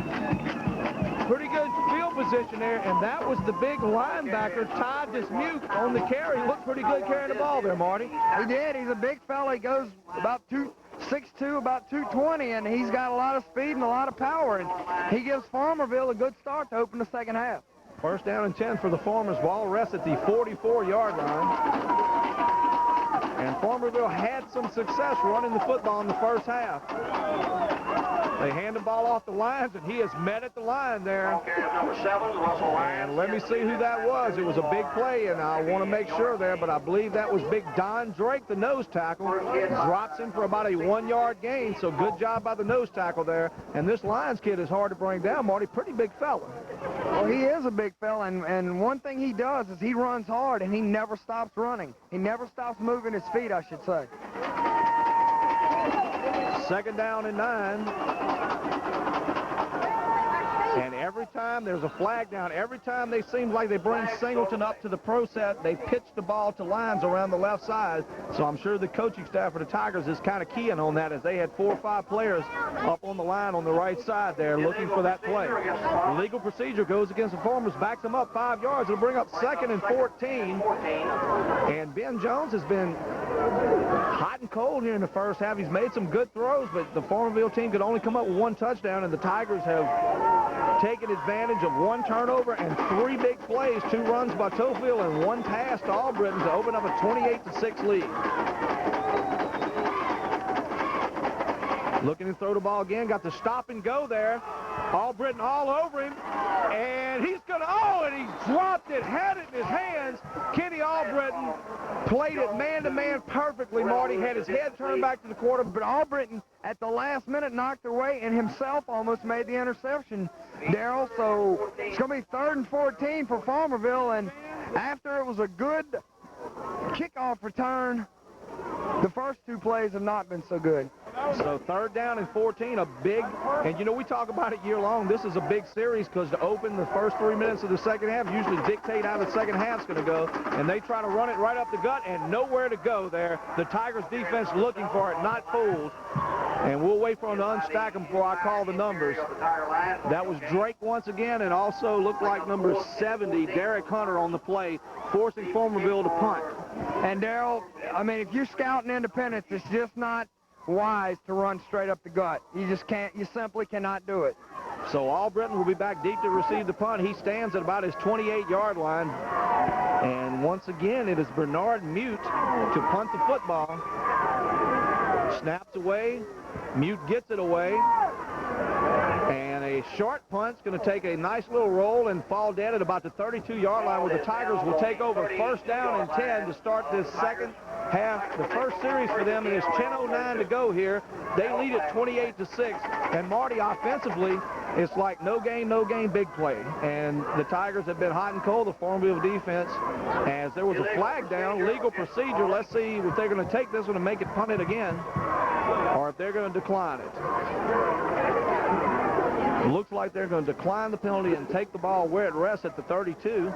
pretty good field position there, and that was the big linebacker, Ty Dismuke, on the carry. He looked pretty good carrying the ball there, Marty. He did. He's a big fella. He goes about 6'2", about 220, and he's got a lot of speed and a lot of power, and he gives Farmerville a good start to open the second half. First down and 10 for the Farmers. Ball rests at the 44-yard line. And Farmerville had some success running the football in the first half. They hand the ball off the lines, and he is met at the line there. And let me see who that was. It was a big play, and I want to make sure there, but I believe that was big Don Drake, the nose tackle. Drops him for about a 1-yard gain, so good job by the nose tackle there. And this Lions kid is hard to bring down, Marty. Pretty big fella. Well, he is a big fella, and one thing he does is he runs hard, and he never stops running. He never stops moving his feet, I should say. Second down and 9. And every time there's a flag down, every time they seem like they bring Singleton up to the pro set, they pitch the ball to Lyons around the left side. So I'm sure the coaching staff for the Tigers is kind of keying on that as they had 4 or 5 players up on the line on the right side there looking for that play. Legal procedure goes against the Farmers, backs them up 5 yards. It'll bring up 2nd and 14. And Ben Jones has been hot and cold here in the first half. He's made some good throws, but the Farmerville team could only come up with 1 touchdown, and the Tigers have taken advantage of 1 turnover and 3 big plays, 2 runs by Tofield and 1 pass to Albritton to open up a 28-6 lead. Looking to throw the ball again, got the stop and go there. Albritton all over him, and he's going to, and he dropped it, had it in his hands. Kenny Albritton played it man-to-man perfectly, Marty, had his head turned back to the quarter, But Albritton, at the last minute, knocked it away and himself almost made the interception, Darrell. So it's going to be 3rd and 14 for Farmerville, and after it was a good kickoff return, the first 2 plays have not been so good. So 3rd down and 14, a big, and you know, we talk about it year long. This is a big series because to open the first 3 minutes of the second half usually dictate how the second half's going to go, and they try to run it right up the gut and nowhere to go there. The Tigers defense looking for it, not fooled. And we'll wait for them to unstack them before I call the numbers. That was Drake once again, and also looked like number 70, Derek Hunter, on the play, forcing Farmerville to punt. And Darrell, I mean, if you're scouting Independence, it's just not wise to run straight up the gut. You just can't, you simply cannot do it. So Albritton will be back deep to receive the punt. He stands at about his 28-yard line. And once again, it is Bernard Mute to punt the football. Snaps away. Mute gets it away. And a short punt's going to take a nice little roll and fall dead at about the 32-yard line, where the Tigers will take over first down and 10 to start this second half. The first series for them, and there's 10:09 to go here. They lead it 28-6. And Marty, offensively, it's like no game, big play. And the Tigers have been hot and cold, the Farmerville defense, as there was a flag down, legal procedure. Let's see if they're going to take this one and make it punted again, or if they're going to decline it. Looks like they're going to decline the penalty and take the ball where it rests at the 32.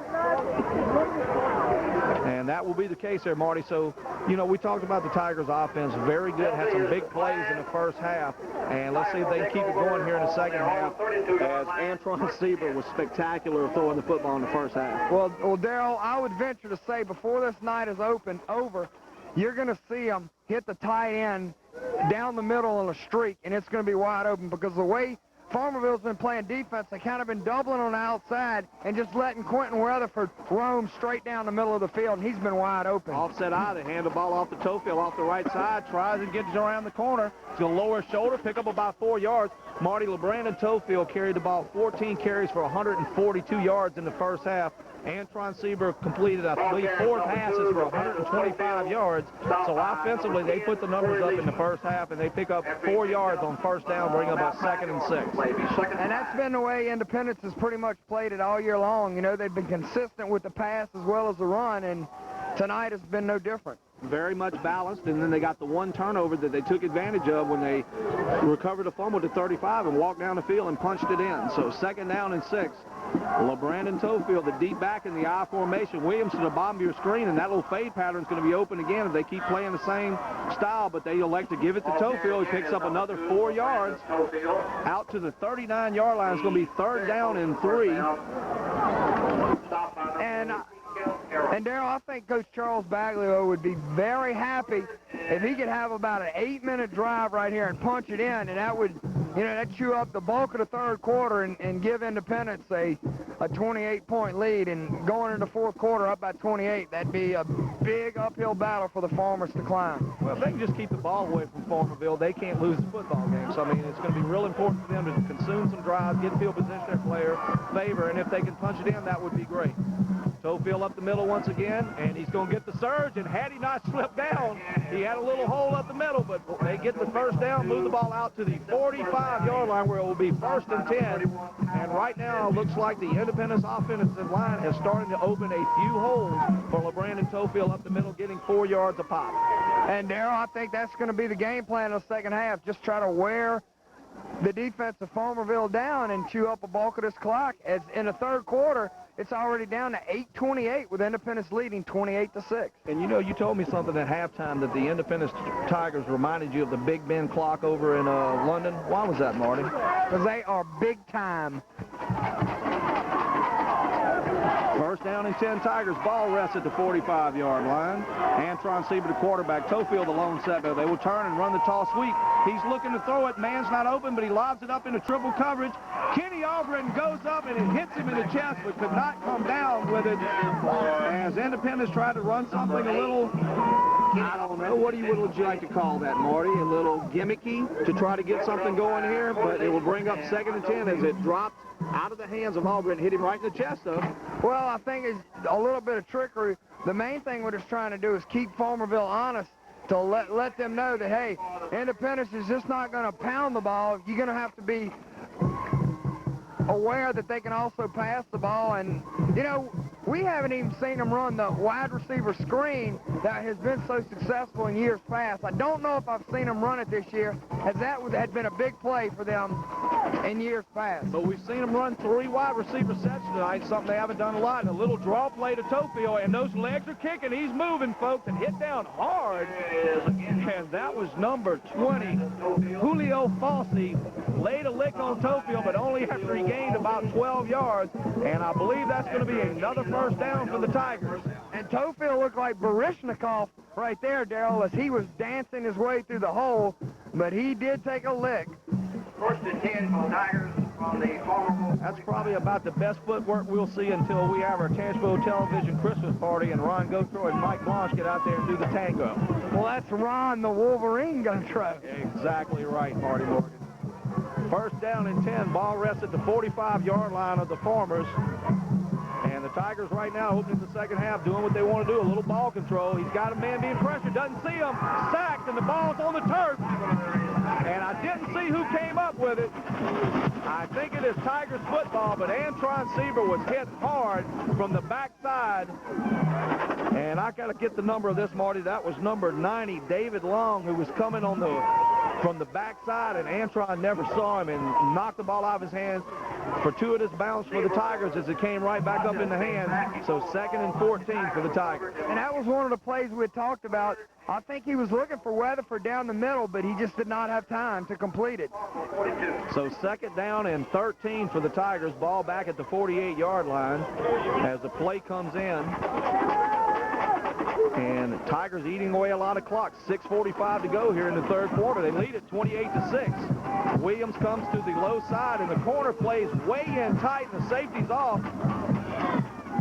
And that will be the case there, Marty. So, you know, we talked about the Tigers' offense. Very good. Had some big plays in the first half. And let's see if they can keep it going here in the second half, as Antron Sieber was spectacular throwing the football in the first half. Well, Darrell, I would venture to say before this night is over, you're going to see them hit the tight end down the middle on a streak, and it's going to be wide open, because the way Farmerville's been playing defense, they kind of been doubling on the outside and just letting Quentin Weatherford roam straight down the middle of the field, and he's been wide open. Offset eye, they hand the ball off to Tofield off the right side, tries and gets around the corner. He's going to lower his shoulder, pick up about 4 yards. Marty, LeBrandon Tofield carried the ball 14 carries for 142 yards in the first half. Antron Sieber completed, I believe, 4 passes for 125 yards. So offensively, they put the numbers up in the first half, and they pick up 4 yards on first down, bring up a 2nd and 6. And that's been the way Independence has pretty much played it all year long. You know, they've been consistent with the pass as well as the run, and tonight has been no different. Very much balanced, and then they got the one turnover that they took advantage of when they recovered a fumble to 35 and walked down the field and punched it in. So 2nd down and 6. LeBrandon Tofield, the deep back in the I formation. Williams to the bottom of your screen, and that little fade pattern is going to be open again if they keep playing the same style, but they elect to give it to Tofield. He picks up another 4 yards out to the 39-yard line. It's going to be 3rd down and 3. And Darrell, I think Coach Charles Baglio would be very happy if he could have about an 8-minute drive right here and punch it in, and that would, you know, that chew up the bulk of the third quarter and give Independence a 28-point lead. And going into the fourth quarter up by 28, that'd be a big uphill battle for the Farmers to climb. Well, if they can just keep the ball away from Farmerville, they can't lose the football game. So, I mean, it's going to be real important for them to consume some drives, get field position their player, favor, and if they can punch it in, that would be great. Tofield up the middle once again, and he's going to get the surge, and had he not slipped down, he had a little hole up the middle, but they get the first down, move the ball out to the 45-yard line, where it will be 1st and 10, and right now it looks like the Independence offensive line has started to open a few holes for LeBrandon Tofield up the middle, getting 4 yards a pop. And Darrell, I think that's going to be the game plan in the second half, just try to wear the defense of Farmerville down and chew up a bulk of this clock. As in the third quarter, it's already down to 8:28 with Independence leading 28-6. And you know, you told me something at halftime that the Independence Tigers reminded you of the Big Ben clock over in London. Why was that, Marty? Because they are big time. 1st down and 10 Tigers. Ball rests at the 45-yard line. Antron Sieber, the quarterback. Tofield, the lone setter. They will turn and run the toss sweep. He's looking to throw it. Man's not open, but he lobs it up into triple coverage. Kenny Albritton goes up and it hits him in the chest, but could not come down with it, as Independence tried to run something a little, I don't know, what would you like to call that, Marty? A little gimmicky to try to get something going here, but it will bring up 2nd and 10 as it dropped out of the hands of Albritton, hit him right in the chest, though. Well, I think it's a little bit of trickery. The main thing we're just trying to do is keep Farmerville honest, to let them know that, hey, Independence is just not going to pound the ball. You're going to have to be aware that they can also pass the ball. And, you know, we haven't even seen them run the wide receiver screen that has been so successful in years past. I don't know if I've seen them run it this year, as that had been a big play for them in years past. But we've seen them run 3 wide receiver sets tonight, something they haven't done a lot. And a little draw play to Tofield, and those legs are kicking. He's moving, folks, and hit down hard. And that was number 20. Julio Falsi laid a lick on Tofield, but only after he gained about 12 yards. And I believe that's going to be another first down for the Tigers. And Tofield looked like Barishnikov right there, Darrell, as he was dancing his way through the hole. but he did take a lick. First and 10 for the Tigers from the Farmerville. That's probably about the best footwork we'll see until we have our Chancellorsville Television Christmas party and Ron Gotro and Mike Blanche get out there and do the tango. Well, that's Ron the Wolverine Gotro. Exactly right, Marty Morgan. First down and 10, ball rests at the 45-yard line of the Farmers. And the Tigers right now opening the second half, doing what they want to do, a little ball control. He's got a man being pressured, doesn't see him, sacked, and the ball's on the turf. And I didn't see who came up with it. I think it is Tigers football, but Antron Seaver was hit hard from the backside. And I got to get the number of this, Marty. That was number 90, David Long, who was coming on from the backside, and Antron never saw him and knocked the ball out of his hands. Fortuitous bounce for the Tigers as it came right back up in the hand. So 2nd and 14 for the Tigers. And that was one of the plays we had talked about. I think he was looking for Weatherford down the middle, but he just did not have time to complete it. So 2nd down and 13 for the Tigers. Ball back at the 48-yard line as the play comes in. And Tigers eating away a lot of clock. 6:45 to go here in the third quarter. They lead it 28-6. Williams comes to the low side, and the corner plays way in tight, and the safety's off.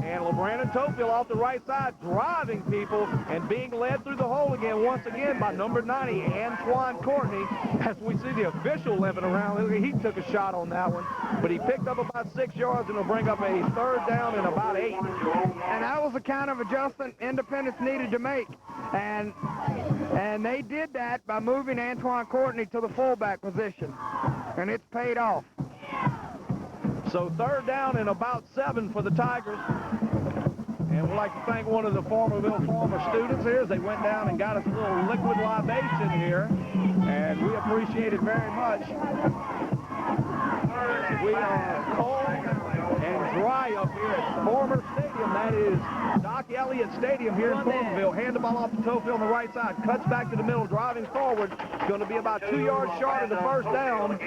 And LeBrandon Tofield off the right side, driving people and being led through the hole again, once again, by number 90, Antoine Courtney. As we see the official limping around, he took a shot on that one. But he picked up about 6 yards, and will bring up a 3rd down and about 8. And that was the kind of adjustment Independence needed to make. And they did that by moving Antoine Courtney to the fullback position. And it's paid off. So 3rd down and about 7 for the Tigers. And we'd like to thank one of the Farmerville former students here as they went down and got us a little liquid libation here. And we appreciate it very much. We are cold and dry up here at Former Stadium. That is Doc Elliott Stadium here in Farmerville. Hand the ball off to Tofield on the right side. Cuts back to the middle, driving forward. It's going to be about 2 yards short of the 1st down.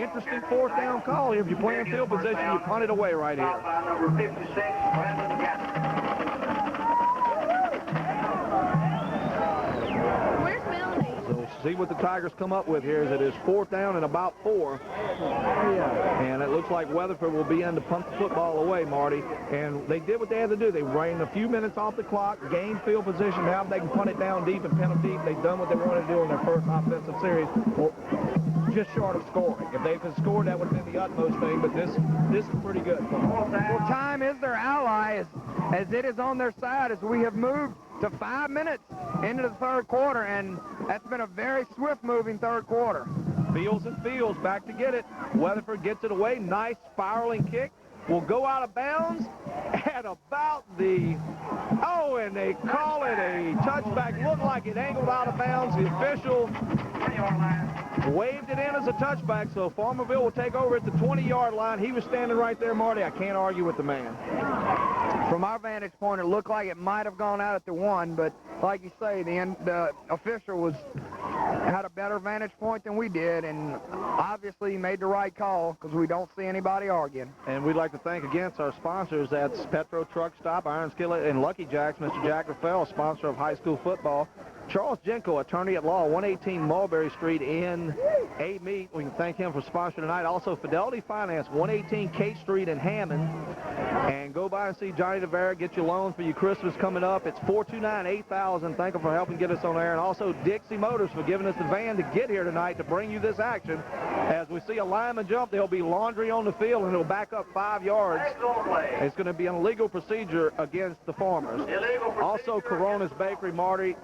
Interesting 4th down call here. If you play in field position, you punt it away right here. Number 56, Brandon Gatlin. Where's Melanie? So see what the Tigers come up with here. Is it is 4th down and about 4. And it looks like Weatherford will be in to punt the football away, Marty. And they did what they had to do. They ran a few minutes off the clock, gained field position. Now they can punt it down deep and pin them deep. They've done what they wanted to do in their first offensive series. Well, just short of scoring. If they could score, that would have been the utmost thing. But this is pretty good. Well, time is their ally as it is on their side as we have moved to 5 minutes into the third quarter, and that's been a very swift-moving third quarter. Fields and Fields back to get it. Weatherford gets it away. Nice spiraling kick. Will go out of bounds at about the, and they call it a touchback. Looked like it angled out of bounds. The official waved it in as a touchback, so Farmerville will take over at the 20-yard line. He was standing right there, Marty. I can't argue with the man. From our vantage point, it looked like it might have gone out at the 1, but like you say, the official had a better vantage point than we did, and obviously he made the right call because we don't see anybody arguing. And we'd like to thank again our sponsors. That's Petro Truck Stop, Iron Skillet, and Lucky Jacks. Mr. Jack Rafael, sponsor of high school football. Charles Jenko, attorney at law, 118 Mulberry Street in A-Meet. We can thank him for sponsoring tonight. Also, Fidelity Finance, 118 K Street in Hammond. And go by and see Johnny DeVera. Get your loan for your Christmas coming up. It's 429-8000. Thank him for helping get us on air. And also Dixie Motors for giving us the van to get here tonight to bring you this action. As we see a lineman jump, there'll be laundry on the field, and it'll back up 5 yards. It's going to be an illegal procedure against the Farmers. Also, Corona's Bakery, Marty.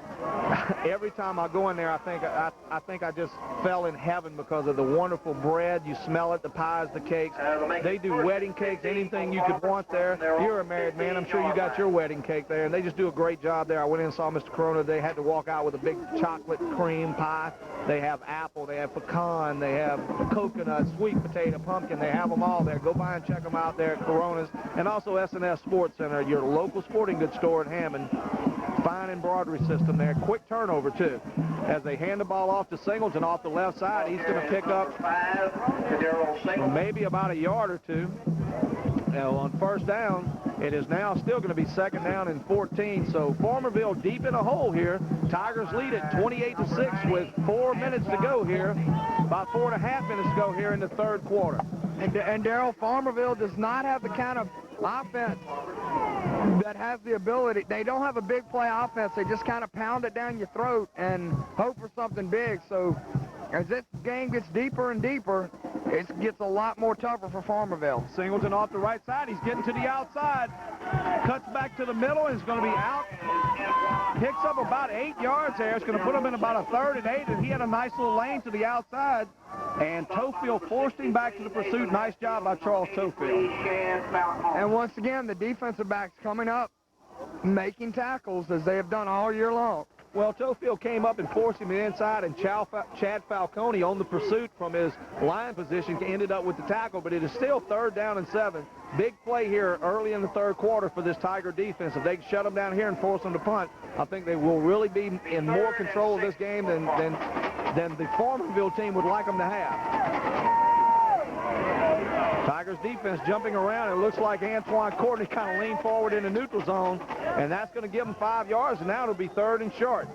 Every time I go in there, I think I just fell in heaven because of the wonderful bread. You smell it, the pies, the cakes. They do wedding cakes, anything you could want there. You're a married man. I'm sure you got your wedding cake there, and they just do a great job there. I went in and saw Mr. Corona. They had to walk out with a big chocolate cream pie. They have apple, they have pecan, they have coconut, sweet potato, pumpkin. They have them all there. Go by and check them out there at Corona's. And also S&S Sports Center, your local sporting goods store in Hammond. Fine embroidery system there. Quick turnover, too. As they hand the ball off to Singleton off the left side, he's going to pick up maybe about a yard or two. on first down. It is now still going to be second down and 14. So Farmerville deep in a hole here. Tigers lead it 28-6 with 4 minutes to go here. About 4.5 minutes to go here in the third quarter. And Darrell, Farmerville does not have the kind of offense that has the ability. They don't have a big play offense. They just kind of pound it down your throat and hope for something big. So as this game gets deeper and deeper, it gets a lot more tougher for Farmerville. Singleton off the right side. He's getting to the outside. Cuts back to the middle and is going to be out. Picks up about 8 yards there. It's going to put him in about a 3rd and 8, and he had a nice little lane to the outside. And Tofield forced him back to the pursuit. Nice job by Charles Tofield. And once again, the defensive backs coming up, making tackles as they have done all year long. Well, Tofield came up and forced him inside, and Chad Falcone on the pursuit from his line position ended up with the tackle, but it is still 3rd down and 7. Big play here early in the third quarter for this Tiger defense. If they can shut them down here and force them to punt, I think they will really be in more control of this game than the Farmerville team would like them to have. Tigers defense jumping around. It looks like Antoine Courtney kind of leaned forward in the neutral zone, and that's going to give them 5 yards, and now it'll be 3rd and short.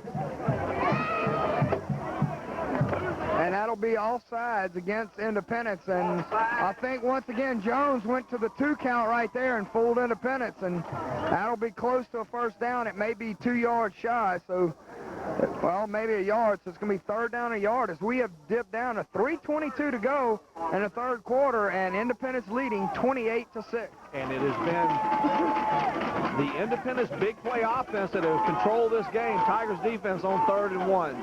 And that'll be all sides against Independence. And I think once again Jones went to the 2 count right there and fooled Independence, and that'll be close to a first down. It may be 2 yards shy, so well, maybe a yard, so it's going to be 3rd down a yard as we have dipped down to 3:22 to go in the third quarter, and Independence leading 28-6. And it has been the Independence big play offense that has controlled this game. Tigers defense on 3rd and 1.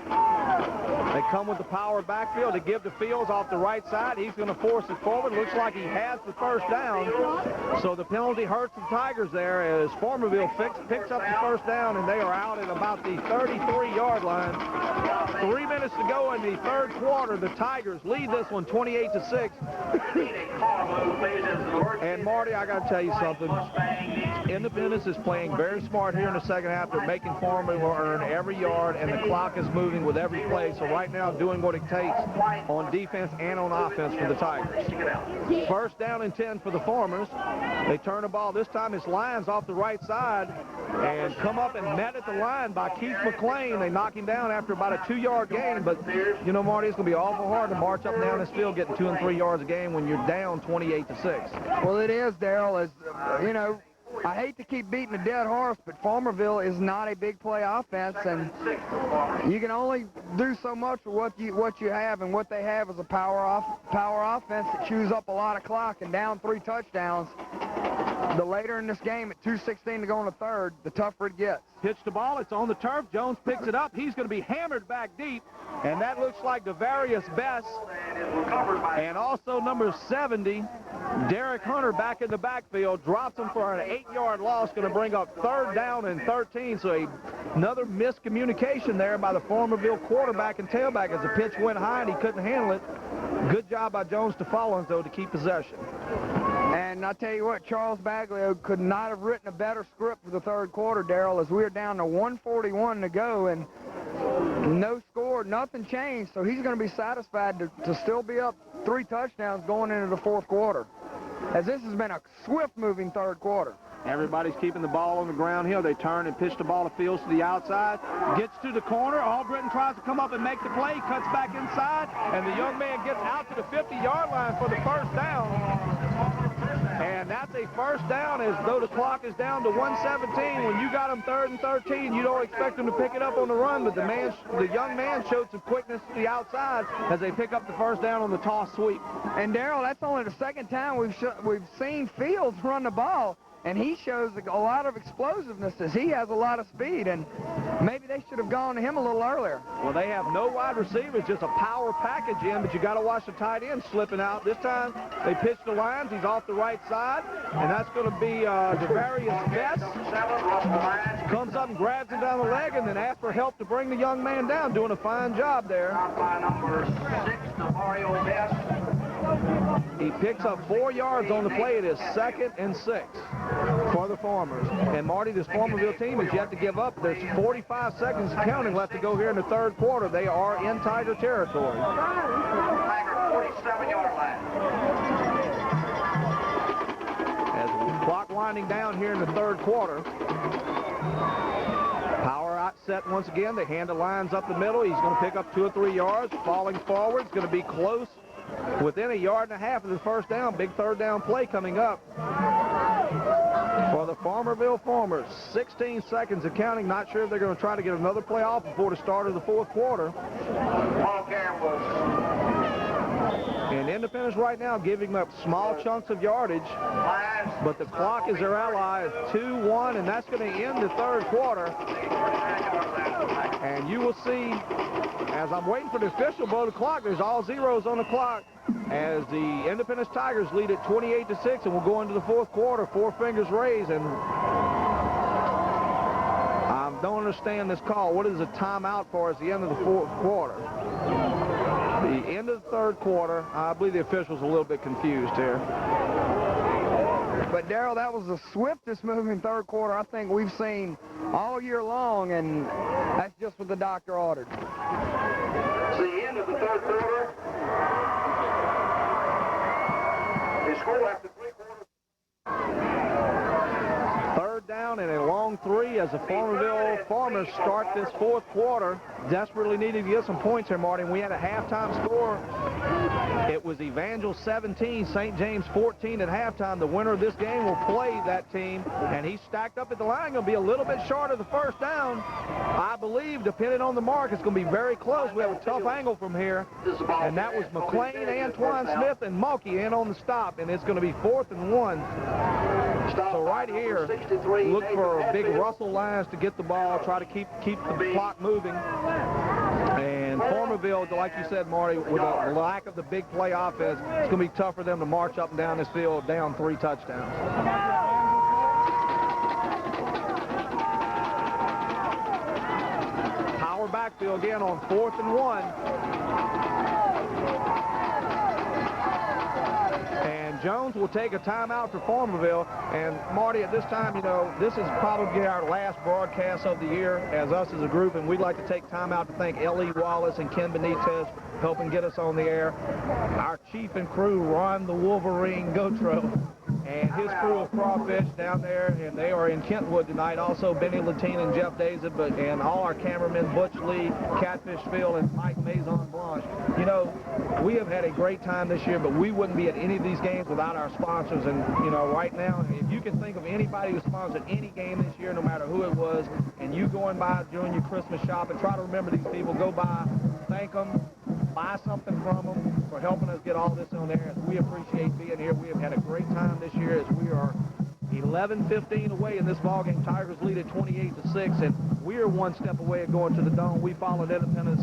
They come with the power backfield to give to Fields off the right side. He's going to force it forward. Looks like he has the first down. So the penalty hurts the Tigers there as Farmerville picks up the first down, and they are out at about the 33-yard line. 3 minutes to go in the third quarter. The Tigers lead this one 28-6. And Marty, I got to tell you something. Independence is playing very smart here in the second half. They're making Farmerville earn every yard, and the clock is moving with every play. So right now, doing what it takes on defense and on offense for the Tigers. First down and 10 for the Farmers. They turn the ball. This time it's Lyons off the right side and come up and met at the line by Keith McClain. They knock him down after about a 2-yard gain. But, you know, Marty, it's going to be awful hard to march up and down this field getting 2 and 3 yards a game when you're down 28-6. Well, it is, Darrell. As you know, I hate to keep beating a dead horse, but Farmerville is not a big play offense, and you can only do so much with what you have, and what they have is a power offense that chews up a lot of clock, and down 3 touchdowns. The later in this game at 2:16 to go in the third, the tougher it gets. Pitch the ball. It's on the turf. Jones picks it up. He's going to be hammered back deep, and that looks like Devarius Best. And also number 70, Derek Hunter, back in the backfield, drops him for an 8-yard loss, going to bring up 3rd down and 13. So another miscommunication there by the Farmerville quarterback and tailback as the pitch went high and he couldn't handle it. Good job by Jones to follow him, though, to keep possession. And I tell you what, Charles Baglio could not have written a better script for the third quarter, Darrell, as we're down to 1:41 to go, and no score, nothing changed. So he's going to be satisfied to still be up 3 touchdowns going into the fourth quarter, as this has been a swift-moving third quarter. Everybody's keeping the ball on the ground here. They turn and pitch the ball to Fields to the outside. Gets to the corner. Albritton tries to come up and make the play. Cuts back inside. And the young man gets out to the 50-yard line for the first down. And that's a first down, as though the clock is down to 1:17. When you got them 3rd and 13, you don't expect them to pick it up on the run. But the young man showed some quickness to the outside as they pick up the first down on the toss sweep. And, Darrell, that's only the second time we've seen Fields run the ball. And he shows a lot of explosiveness as he has a lot of speed, and maybe they should have gone to him a little earlier. Well, they have no wide receivers, just a power package in, but you got to watch the tight end slipping out. This time they pitch the Lyons. He's off the right side, and that's going to be Devarius Best. Comes up and grabs him down the leg and then asks for help to bring the young man down, doing a fine job there. By number 6, Devarius Best. He picks up 4 yards on the play. It is 2nd and 6 for the Farmers. And, Marty, this Farmerville team has yet to give up. There's 45 seconds counting left to go here in the third quarter. They are in Tiger territory. Tiger 47-yard line. As winding down here in the third quarter. Power out set once again. They hand the lines up the middle. He's going to pick up 2 or 3 yards. Falling forward. It's going to be close. Within 1.5 yards of the first down. Big third down play coming up for the Farmerville Farmers. 16 seconds and counting. Not sure if they're going to try to get another play off before the start of the fourth quarter. And Independence right now giving up small chunks of yardage, but the clock is their ally is 2-1, and that's going to end the third quarter. And you will see, as I'm waiting for the official blow the clock, there's all zeros on the clock as the Independence Tigers lead at 28-6, and we'll go into the fourth quarter, 4 fingers raised, and I don't understand this call. What is a timeout for at the end of the fourth quarter? The end of the third quarter, I believe the official's a little bit confused here. But, Darrell, that was the swiftest moving third quarter I think we've seen all year long, and that's just what the doctor ordered. It's the end of the third quarter. The score after 3 quarters. Third down and a long 3 as the Farmerville Farmers start this fourth quarter. Desperately needed to get some points here, Marty. We had a halftime score. It was Evangel 17, St. James 14 at halftime. The winner of this game will play that team, and he's stacked up at the line. Going to be a little bit short of the first down. I believe, depending on the mark, it's going to be very close. We have a tough angle from here, and that was McLean, Antoine Smith, and Mulkey in on the stop, and it's going to be 4th and 1. So right here, look for big Russell lines to get the ball, try to keep the clock moving. And Farmerville, like you said, Marty, with a lack of the big play offense, it's going to be tough for them to march up and down this field down 3 touchdowns. Power backfield again on 4th and 1. And Jones will take a timeout for Farmerville. And Marty, at this time, you know, this is probably our last broadcast of the year as us as a group, and we'd like to take time out to thank L.E. Wallace and Ken Benitez for helping get us on the air. Our chief and crew, Ron the Wolverine Gotro, and his crew of crawfish down there, and they are in Kentwood tonight. Also Benny Latine and Jeff Daza, and all our cameramen, Butch Lee, Catfish Phil, and Mike Maison Blanche. You know, we have had a great time this year, but we wouldn't be at any of these games without our sponsors. And, you know, right now, if you can think of anybody who sponsored any game this year, no matter who it was, and you going by during your Christmas shopping, try to remember these people. Go by, thank them, buy something from them for helping us get all this on air. We appreciate being here. We have had a great time this year as we are 11-15 away in this ballgame. Tigers lead at 28-6, and we are one step away of going to the Dome. We followed Independence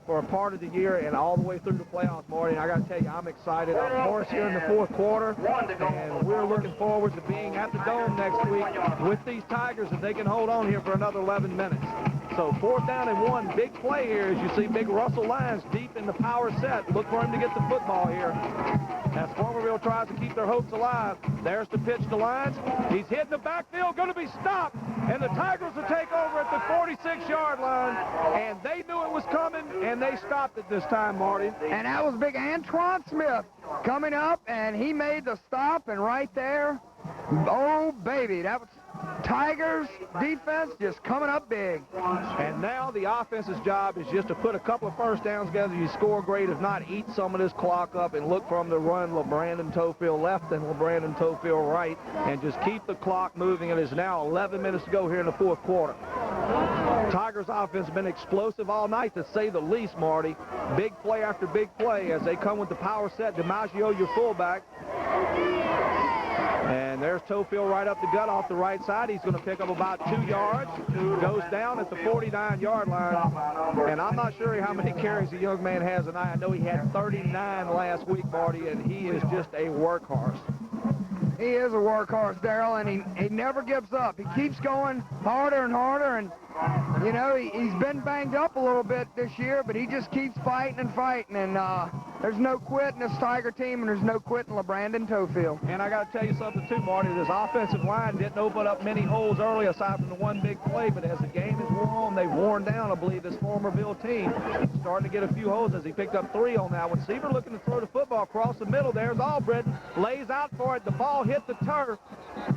for a part of the year and all the way through the playoffs, Marty. And I got to tell you, I'm excited. Of course, here in the fourth quarter, and we're looking forward to being at the Dome next week with these Tigers if they can hold on here for another 11 minutes. So 4th down and 1, big play here as you see big Russell Lyons deep in the power set. Look for him to get the football here as Farmerville tries to keep their hopes alive. There's the pitch to Lyons. He's hitting the backfield, going to be stopped, and the Tigers will take over at the 46-yard line, and they knew it was coming, and they stopped it this time, Marty. And that was big Antoine Smith coming up, and he made the stop, and right there, oh, baby, that was Tigers defense just coming up big. And now the offense's job is just to put a couple of first downs together. You score great. If not, eat some of this clock up and look for them to run LeBrandon Tofield left and LeBrandon Tofield right and just keep the clock moving. It is now 11 minutes to go here in the fourth quarter. Tigers offense has been explosive all night, to say the least, Marty. Big play after big play as they come with the power set. DiMaggio, your fullback. And there's Tofield right up the gut off the right side. He's going to pick up about 2 yards. Goes down at the 49-yard line. And I'm not sure how many carries the young man has tonight. I know he had 39 last week, Marty, and he is just a workhorse. He is a workhorse, Darrell, and he never gives up. He keeps going harder and harder, and, you know, he's been banged up a little bit this year, but he just keeps fighting and fighting, and there's no quit in this Tiger team, and there's no quit in LeBrandon Tofield. And I got to tell you something, too, Marty. This offensive line didn't open up many holes early aside from the one big play, but as the game has worn on, they've worn down, I believe, this Farmerville team. Starting to get a few holes as he picked up 3 on that one. Seaver looking to throw the football across the middle. There's Albritton. Lays out for it. The ball hit the turf.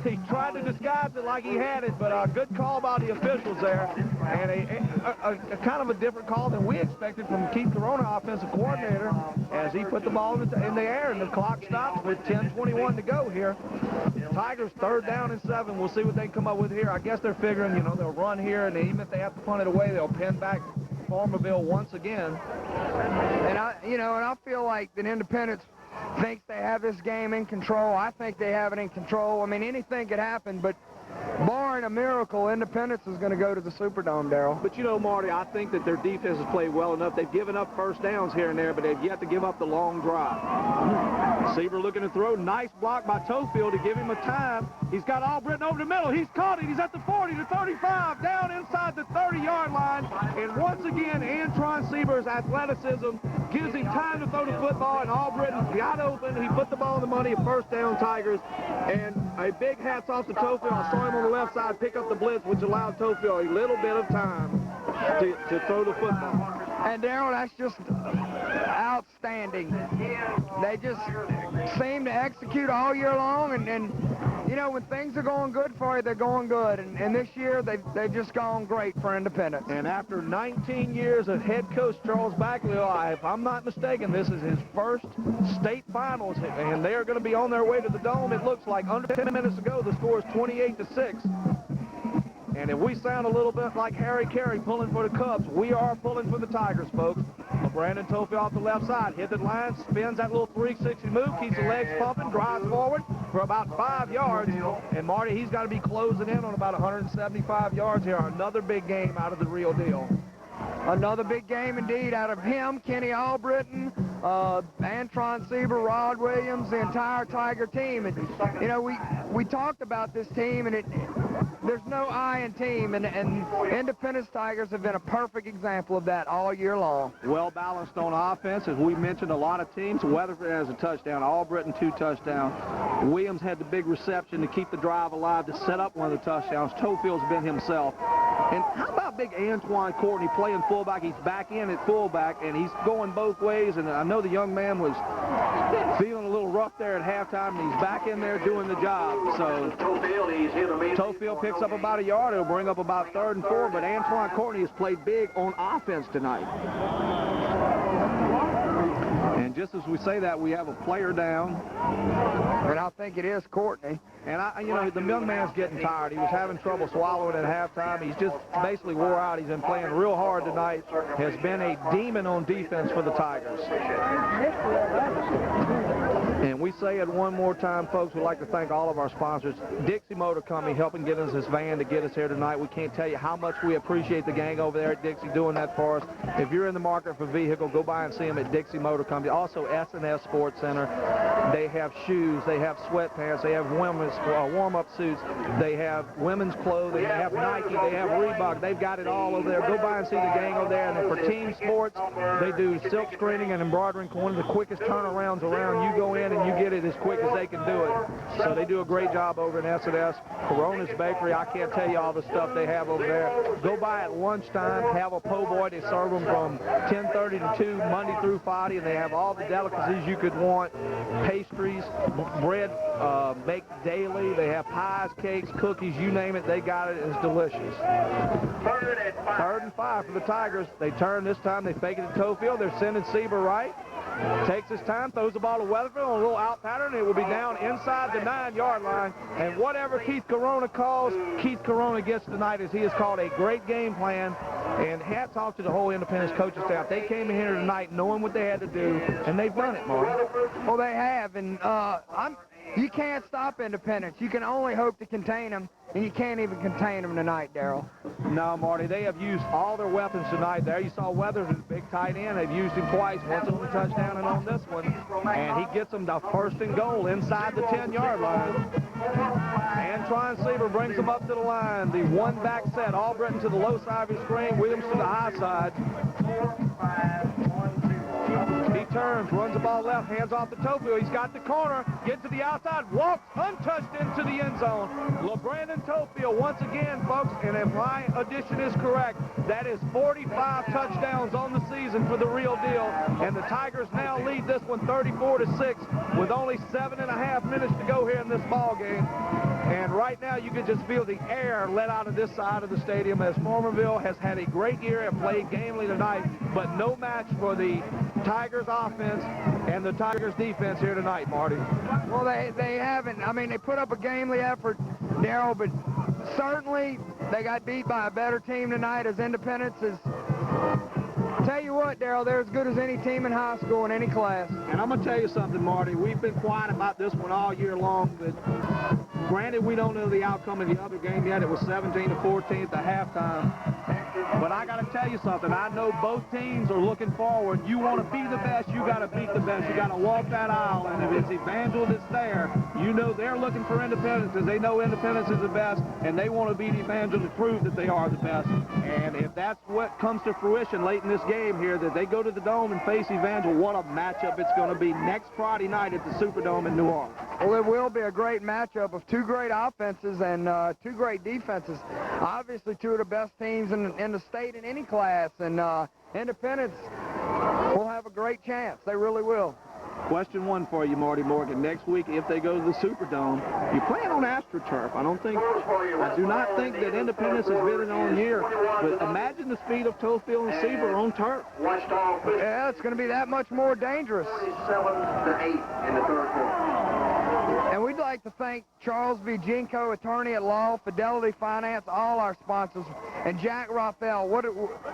He tried to disguise it like he had it, but a good call by the officials there, and a kind of a different call than we expected from Keith Corona, offensive coordinator, as he put the ball in the air, and the clock stops with 10:21 to go here. Tigers 3rd down and 7. We'll see what they can come up with here. I guess they're figuring, you know, they'll run here, and even if they have to punt it away, they'll pin back Farmerville once again. And I feel like that Independence thinks they have this game in control. I think they have it in control. I mean, anything could happen, but barring a miracle, Independence is going to go to the Superdome, Darryl. But, you know, Marty, I think that their defense has played well enough. They've given up first downs here and there, but they've yet to give up the long drive. Seaver looking to throw. Nice block by Tofield to give him a time. He's got Albritton over the middle. He's caught it. He's at the 40, the 35, down inside the 30-yard line. And once again, Antron Seaver's athleticism gives him time to throw the football, and Albritton got open. He put the ball in the money, a first down, Tigers. And a big hats off to Tofield. I saw him on the left side pick up the blitz, which allowed Tofield a little bit of time to throw the football. And, Darryl, that's just outstanding. They just seem to execute all year long, and you know, when things are going good for you, they're going good. And this year, they've just gone great for Independence. And after 19 years of head coach Charles Backley, if I'm not mistaken, this is his first state finals, and they are going to be on their way to the Dome. It looks like under 10 minutes ago, the score is 28-6. And if we sound a little bit like Harry Carey pulling for the Cubs, we are pulling for the Tigers, folks. Brandon Tofield off the left side, hit the line, spins that little 360 move, keeps the legs pumping, drives forward for about 5 yards. And Marty, he's got to be closing in on about 175 yards here. Another big game out of the real deal. Another big game indeed out of him, Kenny Albritton, Antron Seaver, Rod Williams, the entire Tiger team. And, you know, we talked about this team, and there's no I in team, and Independence Tigers have been a perfect example of that all year long. Well balanced on offense, as we mentioned, a lot of teams. Weatherford has a touchdown, Albritton 2 touchdowns. Williams had the big reception to keep the drive alive, to set up one of the touchdowns. Tofield's been himself. And how about big Antoine Courtney playing fullback? He's back in at fullback, and he's going both ways. And I know the young man was feeling a little rough there at halftime, and he's back in there doing the job. So Tofield picks up about a yard. It'll bring up about 3rd and 4, but Antoine Courtney has played big on offense tonight. And just as we say that, we have a player down. And I think it is Courtney. And, you know, the young man's getting tired. He was having trouble swallowing at halftime. He's just basically wore out. He's been playing real hard tonight. Has been a demon on defense for the Tigers. And we say it one more time, folks. We'd like to thank all of our sponsors. Dixie Motor Company helping get us this van to get us here tonight. We can't tell you how much we appreciate the gang over there at Dixie doing that for us. If you're in the market for a vehicle, go by and see them at Dixie Motor Company. Also, S&S Sports Center. They have shoes. They have sweatpants. They have women's warm-up suits. They have women's clothing. They have Nike. They have Reebok. They've got it all over there. Go by and see the gang over there. And then for team sports, they do silk screening and embroidering. One of the quickest turnarounds around. You go in and you get it as quick as they can do it. So they do a great job over in S&S. Corona's Bakery, I can't tell you all the stuff they have over there. Go by at lunchtime, have a po' boy. They serve them from 10:30 to 2, Monday through Friday, and they have all the delicacies you could want. Pastries, bread baked daily. They have pies, cakes, cookies, you name it, they got it. It's delicious. 3rd and 5 for the Tigers. They turn this time. They fake it to Tofield. They're sending Seaver right. Takes his time, throws the ball to Weatherford on a little out pattern. It will be down inside the 9-yard line. And whatever Keith Corona calls, Keith Corona gets tonight, as he has called a great game plan. And hats off to the whole Independence coaching staff. They came in here tonight knowing what they had to do, and they've done it, Mark. Well, they have, and you can't stop Independence. You can only hope to contain them, and you can't even contain them tonight, Darryl. No, Marty, they have used all their weapons tonight. There you saw Weatherford, big tight end. They've used him twice, once on the touchdown and on this one. And he gets them the 1st and goal inside the 10-yard line. Antron Seaver brings them up to the line. The one-back set, Albritton to the low side of his screen, Williams to the high side. He turns, runs the ball left, hands off to Tofield. He's got the corner, gets to the outside, walks untouched into the end zone. LeBrandon Tofield once again, folks, and if my addition is correct, that is 45 touchdowns on the season for the real deal. And the Tigers now lead this one 34-6 with only 7.5 minutes to go here in this ball game. And right now you can just feel the air let out of this side of the stadium as Farmerville has had a great year and played gamely tonight, but no match for the Tigers offense and the Tigers defense here tonight, Marty. Well, they haven't. I mean, they put up a gamely effort, Darrell, but certainly they got beat by a better team tonight as Independence is. Tell you what, Darrell, they're as good as any team in high school in any class. And I'm going to tell you something, Marty. We've been quiet about this one all year long, but granted, we don't know the outcome of the other game yet. It was 17-14 at the halftime. But I got to tell you something. I know both teams are looking forward. You want to be the best, you got to beat the best. You got to walk that aisle. And if it's Evangel that's there, you know they're looking for Independence because they know Independence is the best, and they want to beat Evangel to prove that they are the best. And if that's what comes to fruition late in this game here, that they go to the Dome and face Evangel, what a matchup it's going to be next Friday night at the Superdome in New Orleans. Well, it will be a great matchup of two great offenses and two great defenses. Obviously, two of the best teams in the state in any class, and Independence will have a great chance. They really will. Question one for you, Marty Morgan. Next week, if they go to the Superdome, you plan on AstroTurf. I do not think that Independence has been on here, but imagine the speed of Tofield and Seaver on turf. Yeah, it's going to be that much more dangerous. 47-8 in the third quarter. And we'd like to thank Charles V. Jinko, attorney at law, Fidelity Finance, all our sponsors, and Jack Raphael.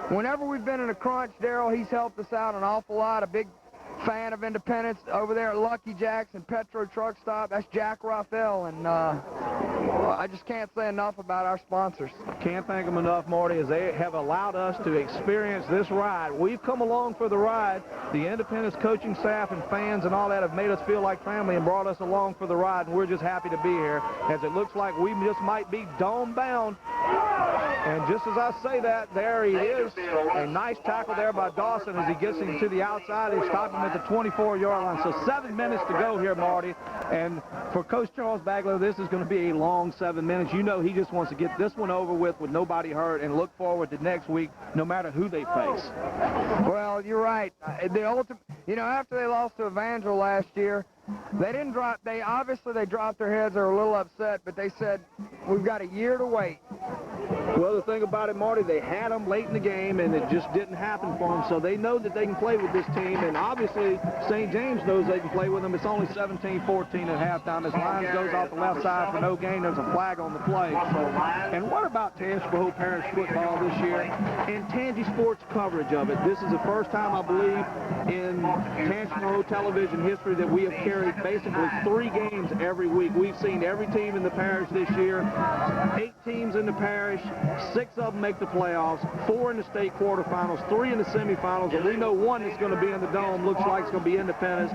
Whenever we've been in a crunch, Darrell, he's helped us out an awful lot. A big fan of Independence over there at Lucky Jack's and Petro Truck Stop. That's Jack Raphael, and I just can't say enough about our sponsors. Can't thank them enough, Marty, as they have allowed us to experience this ride. We've come along for the ride. The Independence coaching staff and fans and all that have made us feel like family and brought us along for the ride, and we're just happy to be here, as it looks like we just might be dome-bound. And just as I say that, there he is. A nice tackle there by Dawson as he gets him to the outside. He stopped him at the 24-yard line. So 7 minutes to go here, Marty. And for Coach Charles Baglow, this is going to be a long 7 minutes. You know he just wants to get this one over with nobody hurt and look forward to next week, no matter who they face. Well, you're right. The ultimate, you know, after they lost to Evangel last year, they didn't drop. They dropped their heads. They were a little upset, but they said, we've got a year to wait. Well, the thing about it, Marty, they had them late in the game, and it just didn't happen for them. So they know that they can play with this team, and obviously St. James knows they can play with them. It's only 17-14 at halftime. As Lyons goes off the left side for no gain, there's a flag on the play. And what about Tangipahoa Parish football this year and Tangi Sports coverage of it? This is the first time, I believe, in Tangipahoa television history that we have carried basically 3 games every week. We've seen every team in the parish this year, 8 teams in the parish. 6 of them make the playoffs, 4 in the state quarterfinals, 3 in the semifinals, and we know 1 that's going to be in the Dome. Looks like it's going to be Independence.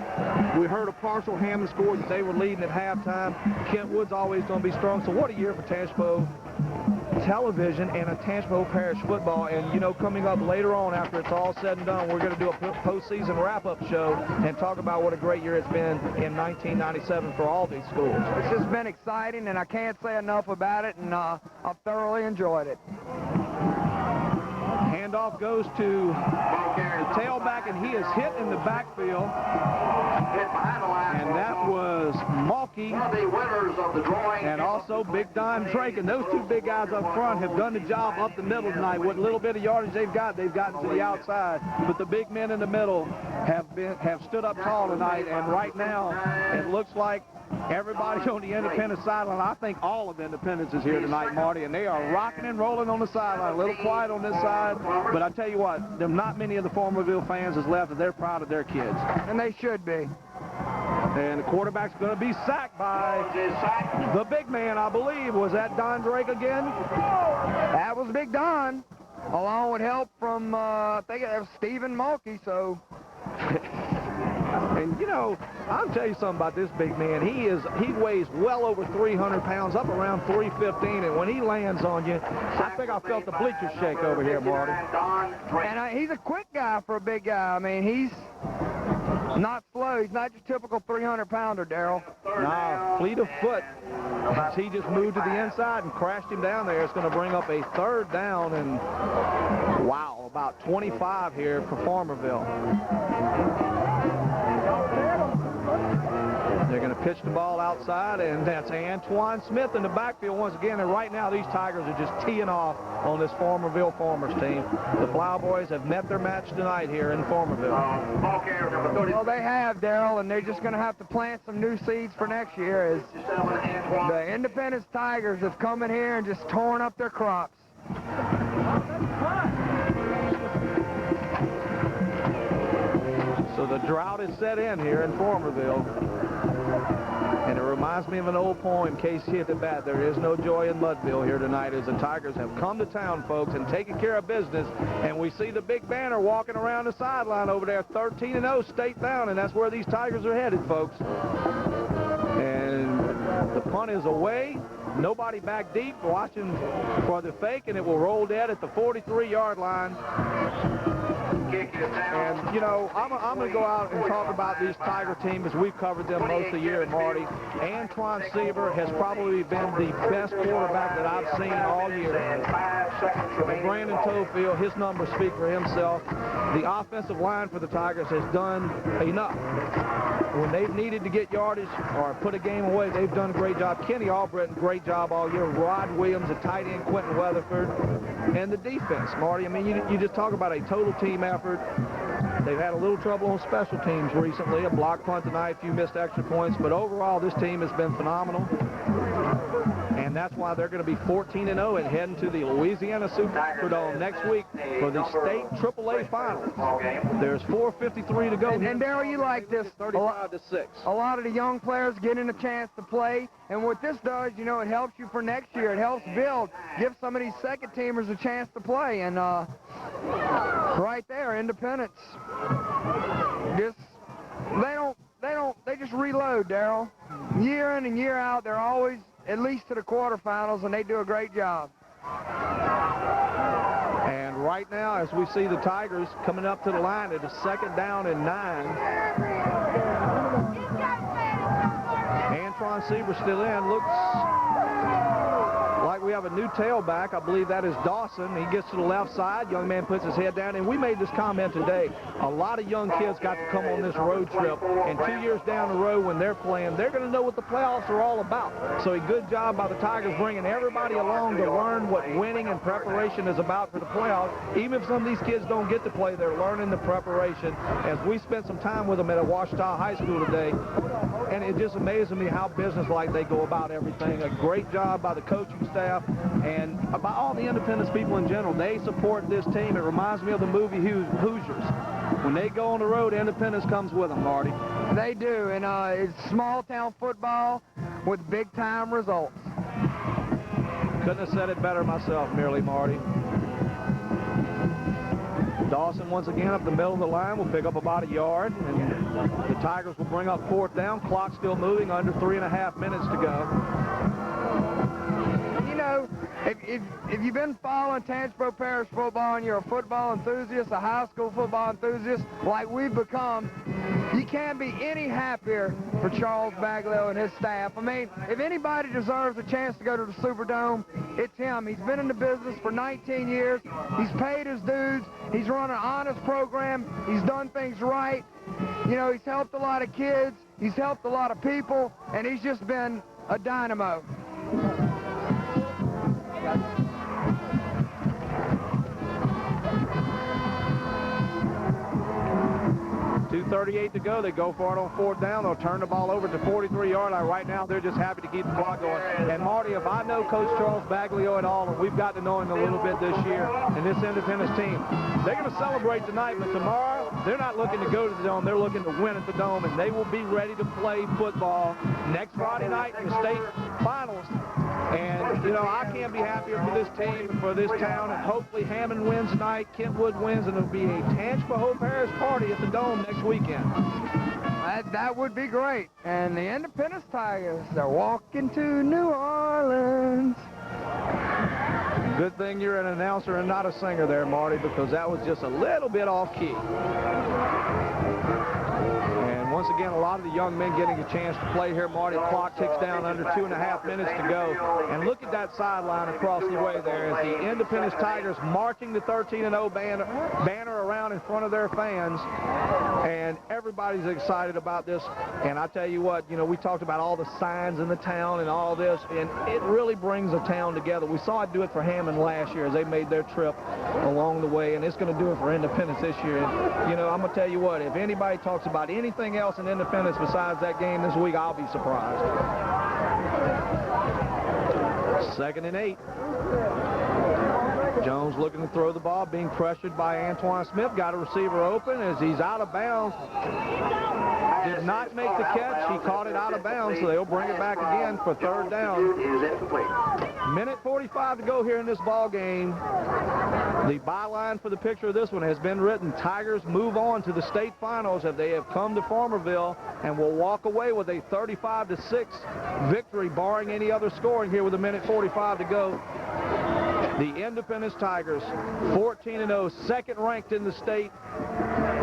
We heard a partial Hammond score that they were leading at halftime. Kentwood's always going to be strong. So what a year for Tangipahoa television and a Tangipahoa Parish football. And, you know, coming up later on after it's all said and done, we're going to do a postseason wrap-up show and talk about what a great year it's been in 1997 for all these schools. It's just been exciting, and I can't say enough about it, and I've thoroughly enjoyed it. Handoff goes to the tailback, and he is hit in the backfield. And that was Malky and also Big Don Drake. And those 2 big guys up front have done the job up the middle tonight. What little bit of yardage they've gotten to the outside. But the big men in the middle have stood up tall tonight. And right now, it looks like everybody on the Independence sideline, I think all of Independence is here tonight, Marty, and they are rocking and rolling on the sideline. A little quiet on this side, but I tell you what, not many of the Farmerville fans is left, and they're proud of their kids. And they should be. And the quarterback's going to be sacked by the big man, I believe. Was that Don Drake again? That was Big Don, along with help from, I think it was Stephen Malky, so... And, you know, I'll tell you something about this big man. He weighs well over 300 pounds, up around 315, and when he lands on you, I think I felt the bleachers shake over here, Marty. And he's a quick guy for a big guy. I mean, he's not slow. He's not your typical 300-pounder, Darrell. No, fleet of foot. As he just moved to the inside and crashed him down there. It's going to bring up a 3rd down, and, wow, about 25 here for Farmerville. They're going to pitch the ball outside, and that's Antoine Smith in the backfield once again. And right now, these Tigers are just teeing off on this Farmerville Farmers team. The Plowboys have met their match tonight here in Farmerville. Well, they have, Darrell, and they're just going to have to plant some new seeds for next year as the Independence Tigers have come in here and just torn up their crops. So the drought is set in here in Farmerville. And it reminds me of an old poem, Casey hit the bat. There is no joy in Mudville here tonight as the Tigers have come to town, folks, and taken care of business. And we see the big banner walking around the sideline over there, 13-0 state down, and that's where these Tigers are headed, folks. And the punt is away. Nobody back deep, watching for the fake, and it will roll dead at the 43-yard line. And, you know, I'm going to go out and talk about these Tiger teams as we've covered them most of the year, Marty. Antoine Seaver has probably been the best quarterback that I've seen all year. And Brandon Toefield, his numbers speak for himself. The offensive line for the Tigers has done enough. When they've needed to get yardage or put a game away, they've done a great job. Kenny Albritton, great job all year. Rod Williams, a tight end, Quentin Weatherford. And the defense, Marty, I mean, you just talk about a total team effort. They've had a little trouble on special teams recently, a block punt tonight, a few missed extra points, but overall this team has been phenomenal. And that's why they're going to be 14-0 and heading to the Louisiana Superdome next week for the state AAA finals. There's 4:53 to go. And Darrell, you like this. 35-6. A lot of the young players getting a chance to play. And what this does, you know, it helps you for next year. It helps build, give some of these second teamers a chance to play. And right there, Independence, they just reload, Darrell. Year in and year out, they're always at least to the quarterfinals, and they do a great job. And right now, as we see the Tigers coming up to the line, it is 2nd down and 9. Antoine Seaver still in. Looks like we have a new tailback. I believe that is Dawson. He gets to the left side. Young man puts his head down. And we made this comment today. A lot of young kids got to come on this road trip. And 2 years down the road when they're playing, they're going to know what the playoffs are all about. So a good job by the Tigers bringing everybody along to learn what winning and preparation is about for the playoffs. Even if some of these kids don't get to play, they're learning the preparation. As we spent some time with them at Ouachita High School today, and it just amazes me how businesslike they go about everything. A great job by the coaching staff and by all the Independence people in general. They support this team. It reminds me of the movie Hoosiers. When they go on the road, Independence comes with them, Marty. They do, and it's small-town football with big-time results. Couldn't have said it better myself, merely, Marty. Dawson once again up the middle of the line will pick up about a yard, and the Tigers will bring up 4th down. Clock still moving, under 3.5 minutes to go. You know, if you've been following Tangipahoa Parish football and you're a football enthusiast, a high school football enthusiast, like we've become, you can't be any happier for Charles Baglio and his staff. I mean, if anybody deserves a chance to go to the Superdome, it's him. He's been in the business for 19 years. He's paid his dues. He's run an honest program. He's done things right. You know, he's helped a lot of kids. He's helped a lot of people, and he's just been a dynamo. 2:38 to go. They go for it on 4th down. They'll turn the ball over to 43-yard line. Right now, they're just happy to keep the clock going. And, Marty, if I know Coach Charles Baglio at all, and we've got to know him a little bit this year, and this Independence team, they're going to celebrate tonight, but tomorrow, they're not looking to go to the Dome. They're looking to win at the Dome, and they will be ready to play football next Friday night in the state finals. And, you know, I can't be happier for this team, for this town, and hopefully Hammond wins tonight, Kentwood wins, and it'll be a Tangipahoa Parish party at the Dome next weekend. That would be great. And the Independence Tigers, they're walking to New Orleans. Good thing you're an announcer and not a singer there, Marty, because that was just a little bit off key. And once again, a lot of the young men getting a chance to play here. Marty, clock ticks down under 2.5 minutes to go. And look at that sideline across the way there as the Independence Tigers marching the 13-0 banner around in front of their fans. And everybody's excited about this. And I tell you what, you know, we talked about all the signs in the town and all this, and it really brings a town together. We saw it do it for Hammond last year as they made their trip along the way, and it's going to do it for Independence this year. And, you know, I'm going to tell you what, if anybody talks about anything else in Independence besides that game this week, I'll be surprised. 2nd and 8. Jones looking to throw the ball, being pressured by Antoine Smith. Got a receiver open as he's out of bounds. Did not make the catch. He caught it out of bounds, so they'll bring it back again for 3rd down. Minute 45 to go here in this ball game. The byline for the picture of this one has been written, Tigers move on to the state finals as they have come to Farmerville and will walk away with a 35-6 victory, barring any other scoring here with a minute 45 to go. The Independence Tigers, 14-0, second ranked in the state.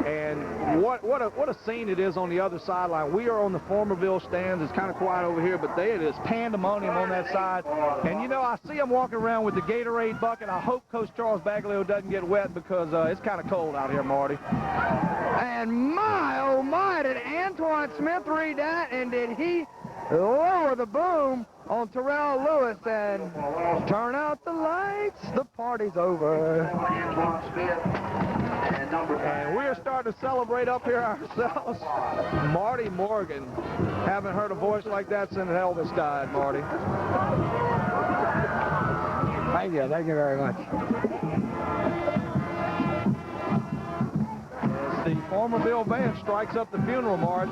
And what a scene it is on the other sideline. We are on the Farmerville stands. It's kind of quiet over here, but it is pandemonium on that side. And, you know, I see them walking around with the Gatorade bucket. I hope Coach Charles Baglio doesn't get wet because it's kind of cold out here, Marty. And my, oh my, did Antoine Smith read that, and did he lower the boom on Terrell Lewis and turn out the lights? The party's over. And we're starting to celebrate up here ourselves. Marty Morgan. Haven't heard a voice like that since Elvis died, Marty. Thank you very much. As the Farmerville band strikes up the funeral march,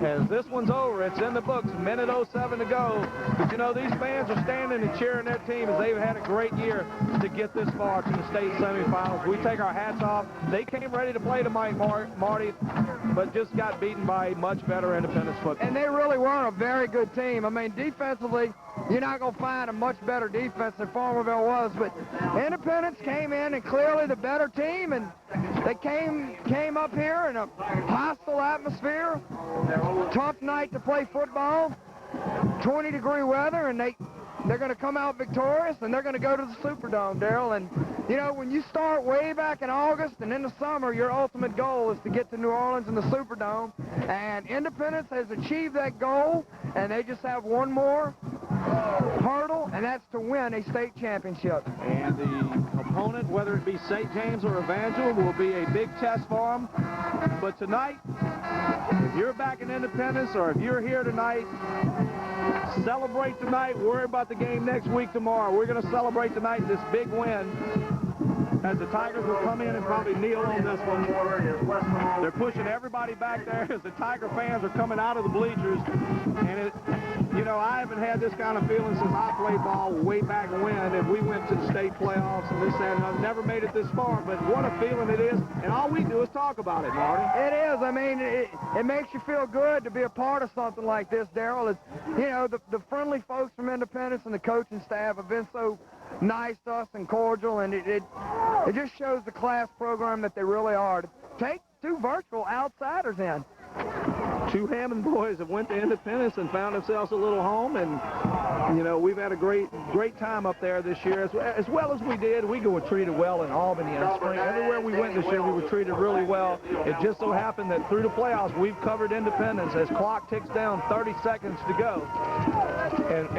as this one's over, it's in the books, minute 07 to go. But you know, these fans are standing and cheering their team as they've had a great year to get this far to the state semifinals. We take our hats off. They came ready to play tonight, Marty, but just got beaten by a much better Independence football. And they really were a very good team. I mean, defensively, you're not going to find a much better defense than Farmerville was, but Independence came in and clearly the better team, and they came up here in a hostile atmosphere. Tough night to play football, 20-degree weather, and they're going to come out victorious, and they're going to go to the Superdome, Darrell. And, you know, when you start way back in August and in the summer, your ultimate goal is to get to New Orleans and the Superdome. And Independence has achieved that goal, and they just have one more hurdle, and that's to win a state championship. And the opponent, whether it be St. James or Evangel, will be a big test for them. But tonight, if you're back in Independence or if you're here tonight, celebrate tonight. Worry about the game next week tomorrow. We're going to celebrate tonight this big win as the Tigers will come in and probably kneel on this one. They're pushing everybody back there as the Tiger fans are coming out of the bleachers. And you know, I haven't had this kind of feeling since I played ball way back when, and we went to the state playoffs and this, that, and I've never made it this far, but what a feeling it is, and all we do is talk about it, Marty. It is. I mean, it makes you feel good to be a part of something like this, Darrell. It's, you know, the friendly folks from Independence and the coaching staff have been so nice to us and cordial, and it just shows the class program that they really are. To take two virtual outsiders in. Two Hammond boys have went to Independence and found themselves a little home, and you know, we've had a great time up there this year, as well as we did. We were treated well in Albany and Spring. Everywhere we went this year, we were treated really well. It just so happened that through the playoffs, we've covered Independence as clock ticks down, 30 seconds to go.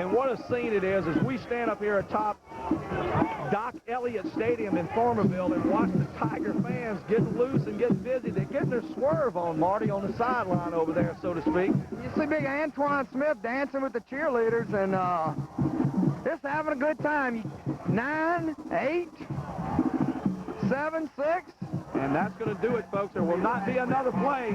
And what a scene it is as we stand up here atop Doc Elliott Stadium in Farmerville and watch the Tiger fans get loose and get busy. They're getting their swerve on, Marty, on the sideline over there, so to speak. You see big Antoine Smith dancing with the cheerleaders and just having a good time. 9, 8, 7, 6. And that's going to do it, folks. There will not be another play.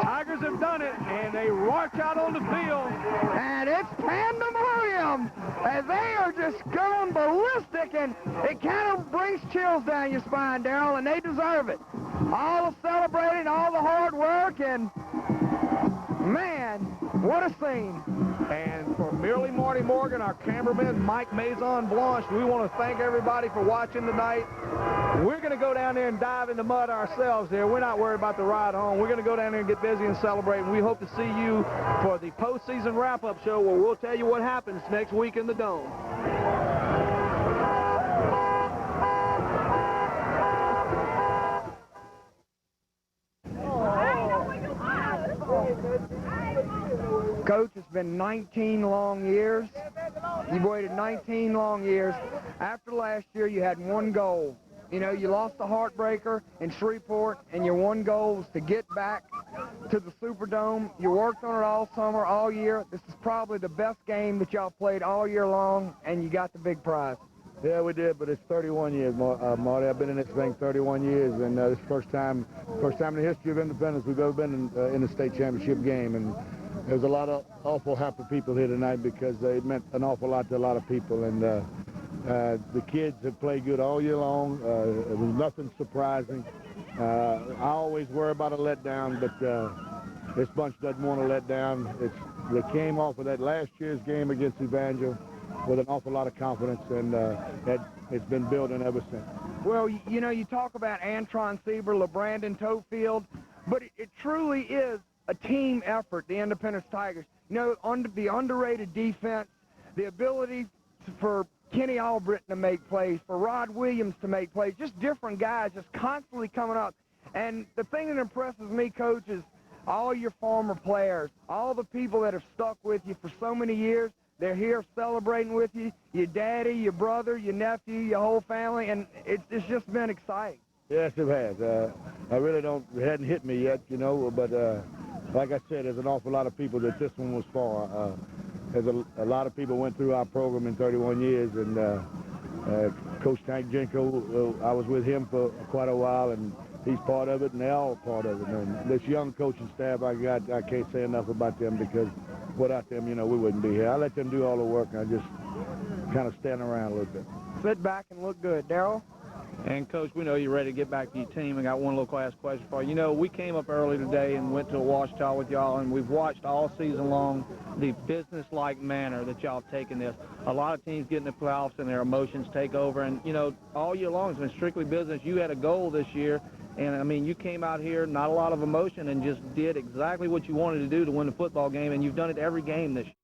Tigers have done it, and they march out on the field. And it's pandemonium as they are just going ballistic, and it kind of brings chills down your spine, Darrell, and they deserve it. All the celebrating, all the hard work, and man, What a scene. And for merely Marty Morgan, our cameraman, Mike Maison Blanche, we want to thank everybody for watching tonight. We're going to go down there and dive in the mud ourselves here. We're not worried about the ride home. We're going to go down there and get busy and celebrate. And we hope to see you for the postseason wrap-up show where we'll tell you what happens next week in the Dome. Coach, it's been 19 long years. You've waited 19 long years. After last year, you had one goal. You know, you lost the heartbreaker in Shreveport, and your one goal was to get back to the Superdome. You worked on it all summer, all year. This is probably the best game that y'all played all year long, and you got the big prize. Yeah, we did, but it's 31 years, Marty. I've been in this thing 31 years, and this is the first time in the history of independence we've ever been in the state championship game. And there's a lot of awful happy people here tonight because it meant an awful lot to a lot of people. And the kids have played good all year long. It was nothing surprising. I always worry about a letdown, but this bunch doesn't want to let down. They came off of that last year's game against Evangel with an awful lot of confidence, and it's been building ever since. Well, you know, you talk about Antron Sieber, LeBrandon Toefield, but it truly is a team effort, the Independence Tigers. You know, the underrated defense, the ability for Kenny Albritton to make plays, for Rod Williams to make plays, just different guys just constantly coming up. And the thing that impresses me, Coach, is all your former players, all the people that have stuck with you for so many years. They're here celebrating with you, your daddy, your brother, your nephew, your whole family, and it's just been exciting. Yes, it has. I really it hadn't hit me yet, you know, but like I said, there's an awful lot of people that this one was for. There's a lot of people went through our program in 31 years, and Coach Tank Jenko, I was with him for quite a while, and he's part of it, and they're all part of it. And this young coaching staff I can't say enough about them because without them, you know, we wouldn't be here. I let them do all the work, and I just kind of stand around a little bit. Sit back and look good. Darryl? And, Coach, we know you're ready to get back to your team. I got one little class question for you. You know, we came up early today and went to Ouachita with y'all, and we've watched all season long the business-like manner that y'all have taken this. A lot of teams get in the playoffs and their emotions take over, and, you know, all year long it's been strictly business. You had a goal this year, and, I mean, you came out here, not a lot of emotion, and just did exactly what you wanted to do to win the football game, and you've done it every game this year.